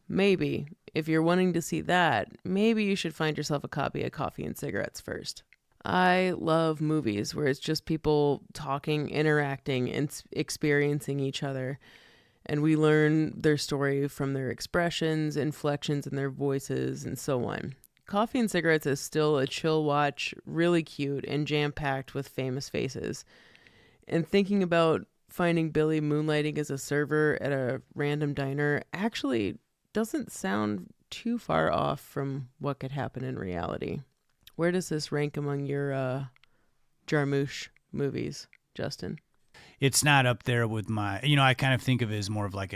maybe, if you're wanting to see that, maybe you should find yourself a copy of Coffee and Cigarettes first. I love movies where it's just people talking, interacting, and experiencing each other. And we learn their story from their expressions, inflections in their voices, and so on. Coffee and Cigarettes is still a chill watch, really cute, and jam-packed with famous faces. And thinking about finding Billy moonlighting as a server at a random diner actually doesn't sound too far off from what could happen in reality. Where does this rank among your Jarmusch movies, Justin? It's not up there with my, I kind of think of it as more of like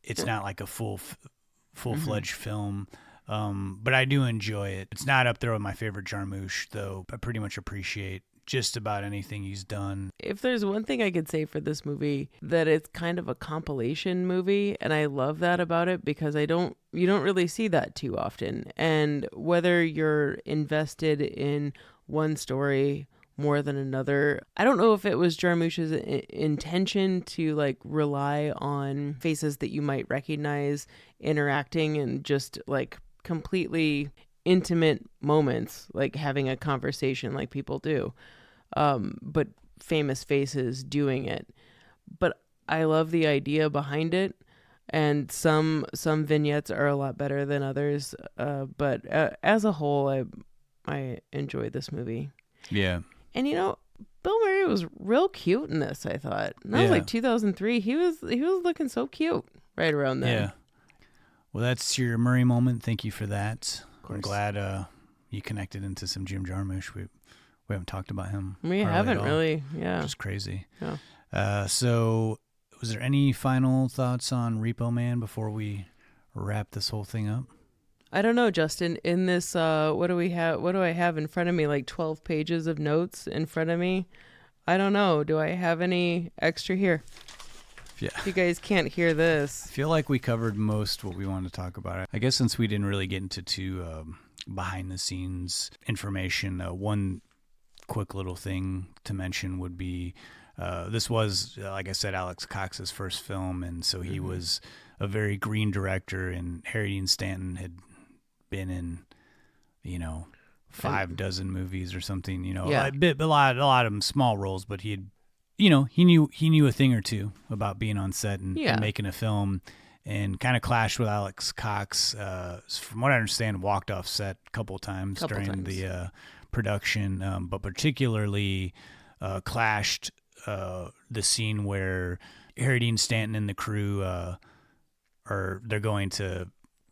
it's not like a full-fledged film. But I do enjoy it. It's not up there with my favorite Jarmusch, though. I pretty much appreciate just about anything he's done. If there's one thing I could say for this movie, that it's kind of a compilation movie, and I love that about it because you don't really see that too often. And whether you're invested in one story more than another, I don't know if it was Jarmusch's intention to rely on faces that you might recognize interacting and just completely intimate moments, like having a conversation like people do, but famous faces doing it. But I love the idea behind it, and some vignettes are a lot better than others, but as a whole, I enjoyed this movie. Yeah. And Bill Murray was real cute in this, I thought. And that was like 2003. He was looking so cute right around then. Yeah. Well, that's your Murray moment. Thank you for that. I'm glad you connected into some Jim Jarmusch. We haven't talked about him. We haven't really. Yeah. Which is crazy. Yeah. So was there any final thoughts on Repo Man before we wrap this whole thing up? I don't know, Justin. In this, what do we have? What do I have in front of me? Like 12 pages of notes in front of me. I don't know. Do I have any extra here? Yeah. You guys can't hear this. I feel like we covered most what we wanted to talk about. I guess since we didn't really get into too behind-the-scenes information, one quick little thing to mention would be this was, like I said, Alex Cox's first film, and so he was a very green director, and Harry Dean Stanton had been in, 5 dozen movies or something, Yeah. a lot of them small roles, but he had, he knew a thing or two about being on set and making a film, and kind of clashed with Alex Cox. From what I understand, walked off set a couple times during the production, but particularly clashed the scene where Harry Dean Stanton and the crew they're going to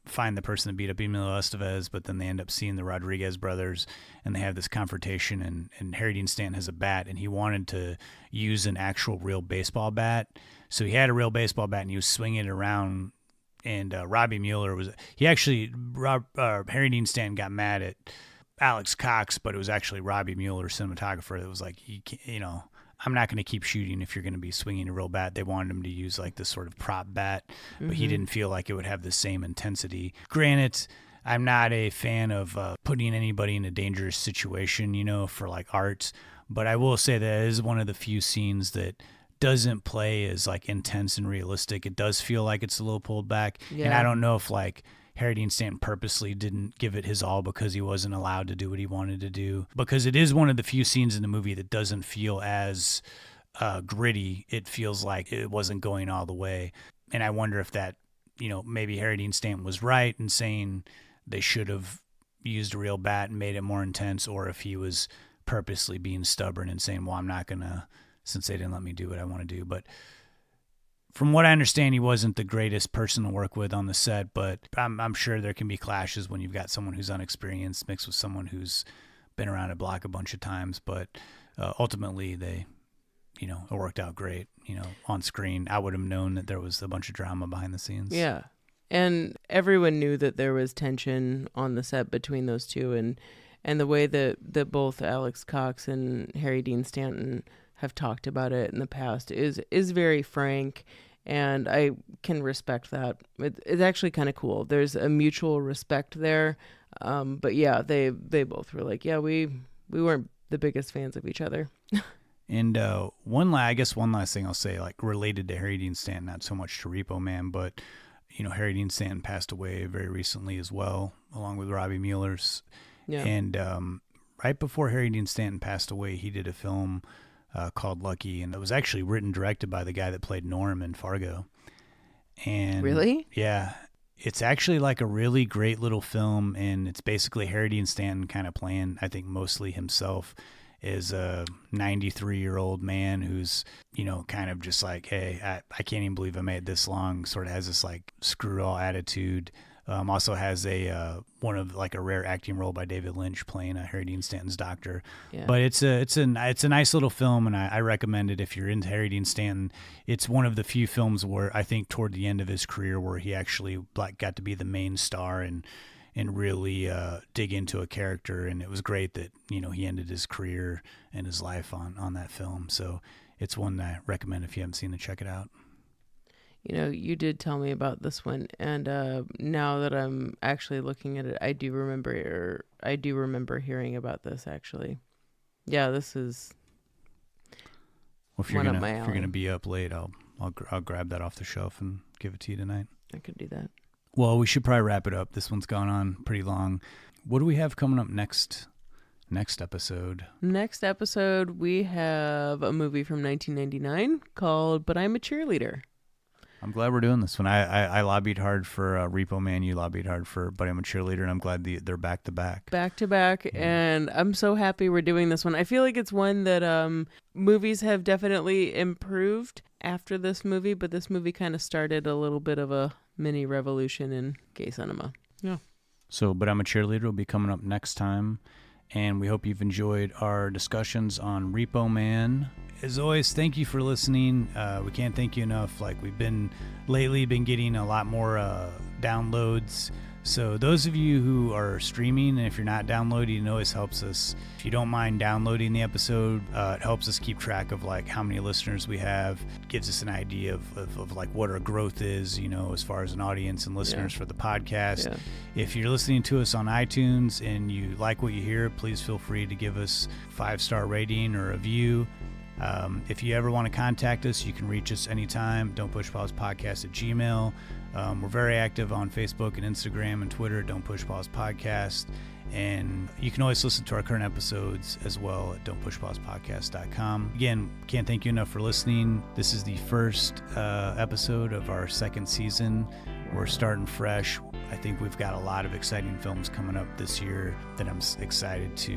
find the person that beat up Emilio Estevez, but then they end up seeing the Rodriguez brothers, and they have this confrontation, and Harry Dean Stanton has a bat, and he wanted to use an actual real baseball bat. So he had a real baseball bat, and he was swinging it around, and Robbie Mueller Harry Dean Stanton got mad at Alex Cox, but it was actually Robbie Mueller, cinematographer, that was like, I'm not going to keep shooting if you're going to be swinging a real bat. They wanted him to use like this sort of prop bat, but he didn't feel like it would have the same intensity. Granted, I'm not a fan of putting anybody in a dangerous situation, for like art, but I will say that it is one of the few scenes that doesn't play as like intense and realistic. It does feel like it's a little pulled back, and I don't know if like Harry Dean Stanton purposely didn't give it his all because he wasn't allowed to do what he wanted to do. Because it is one of the few scenes in the movie that doesn't feel as gritty. It feels like it wasn't going all the way. And I wonder if that, maybe Harry Dean Stanton was right in saying they should have used a real bat and made it more intense, or if he was purposely being stubborn and saying, well, I'm not going to, since they didn't let me do what I want to do. But from what I understand, he wasn't the greatest person to work with on the set, but I'm sure there can be clashes when you've got someone who's unexperienced mixed with someone who's been around a block a bunch of times. But ultimately, they, it worked out great. On screen, I would have known that there was a bunch of drama behind the scenes. Yeah. And everyone knew that there was tension on the set between those two. And the way that both Alex Cox and Harry Dean Stanton have talked about it in the past is very frank, and I can respect that. It's actually kind of cool. There's a mutual respect there. But yeah, they both were like, yeah, we weren't the biggest fans of each other. And one last thing I'll say, like related to Harry Dean Stanton, not so much to Repo Man, but Harry Dean Stanton passed away very recently as well, along with Robbie Mueller's. Yeah. And right before Harry Dean Stanton passed away, he did a film called Lucky, and it was actually written and directed by the guy that played Norm in Fargo. And really? Yeah. It's actually like a really great little film, and it's basically Harry Dean Stanton kind of playing, I think, mostly himself, is a 93-year-old man who's, kind of just like, hey, I can't even believe I made this long, sort of has this like screw all attitude. Also has a rare acting role by David Lynch playing Harry Dean Stanton's doctor. Yeah. But it's a nice little film, and I recommend it if you're into Harry Dean Stanton. It's one of the few films where I think toward the end of his career where he actually got to be the main star and really dig into a character, and it was great that he ended his career and his life on that film. So it's one that I recommend if you haven't seen it, check it out. You did tell me about this one, and now that I'm actually looking at it, I do remember hearing about this actually. Yeah, this is if you're gonna be up late, I'll grab that off the shelf and give it to you tonight. I could do that. Well, we should probably wrap it up. This one's gone on pretty long. What do we have coming up next episode? Next episode, we have a movie from 1999 called But I'm a Cheerleader. I'm glad we're doing this one. I lobbied hard for Repo Man. You lobbied hard for But I'm a Cheerleader, and I'm glad they're back to back. Back to back, yeah. And I'm so happy we're doing this one. I feel like it's one that movies have definitely improved after this movie, but this movie kind of started a little bit of a mini revolution in gay cinema. Yeah. So, But I'm a Cheerleader will be coming up next time, and we hope you've enjoyed our discussions on Repo Man. As always, thank you for listening. We can't thank you enough. Like, we've been getting a lot more downloads. So those of you who are streaming, and if you're not downloading, it always helps us. If you don't mind downloading the episode, it helps us keep track of like how many listeners we have. It gives us an idea of like what our growth is, as far as an audience and listeners for the podcast. Yeah. If you're listening to us on iTunes and you like what you hear, please feel free to give us a 5-star rating or a review. If you ever want to contact us, you can reach us anytime. don'tpushpausePodcast@gmail.com. We're very active on Facebook and Instagram and Twitter at Don't Push Pause Podcast. And you can always listen to our current episodes as well at don'tpushpausepodcast.com. Again, can't thank you enough for listening. This is the first episode of our second season. We're starting fresh. I think we've got a lot of exciting films coming up this year that I'm excited to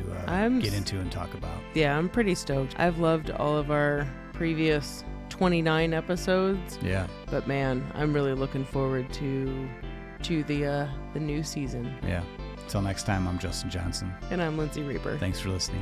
get into and talk about. Yeah, I'm pretty stoked. I've loved all of our previous 29 episodes. Yeah. But man, I'm really looking forward to the new season. Yeah. Until next time, I'm Justin Johnson. And I'm Lindsay Reaper. Thanks for listening.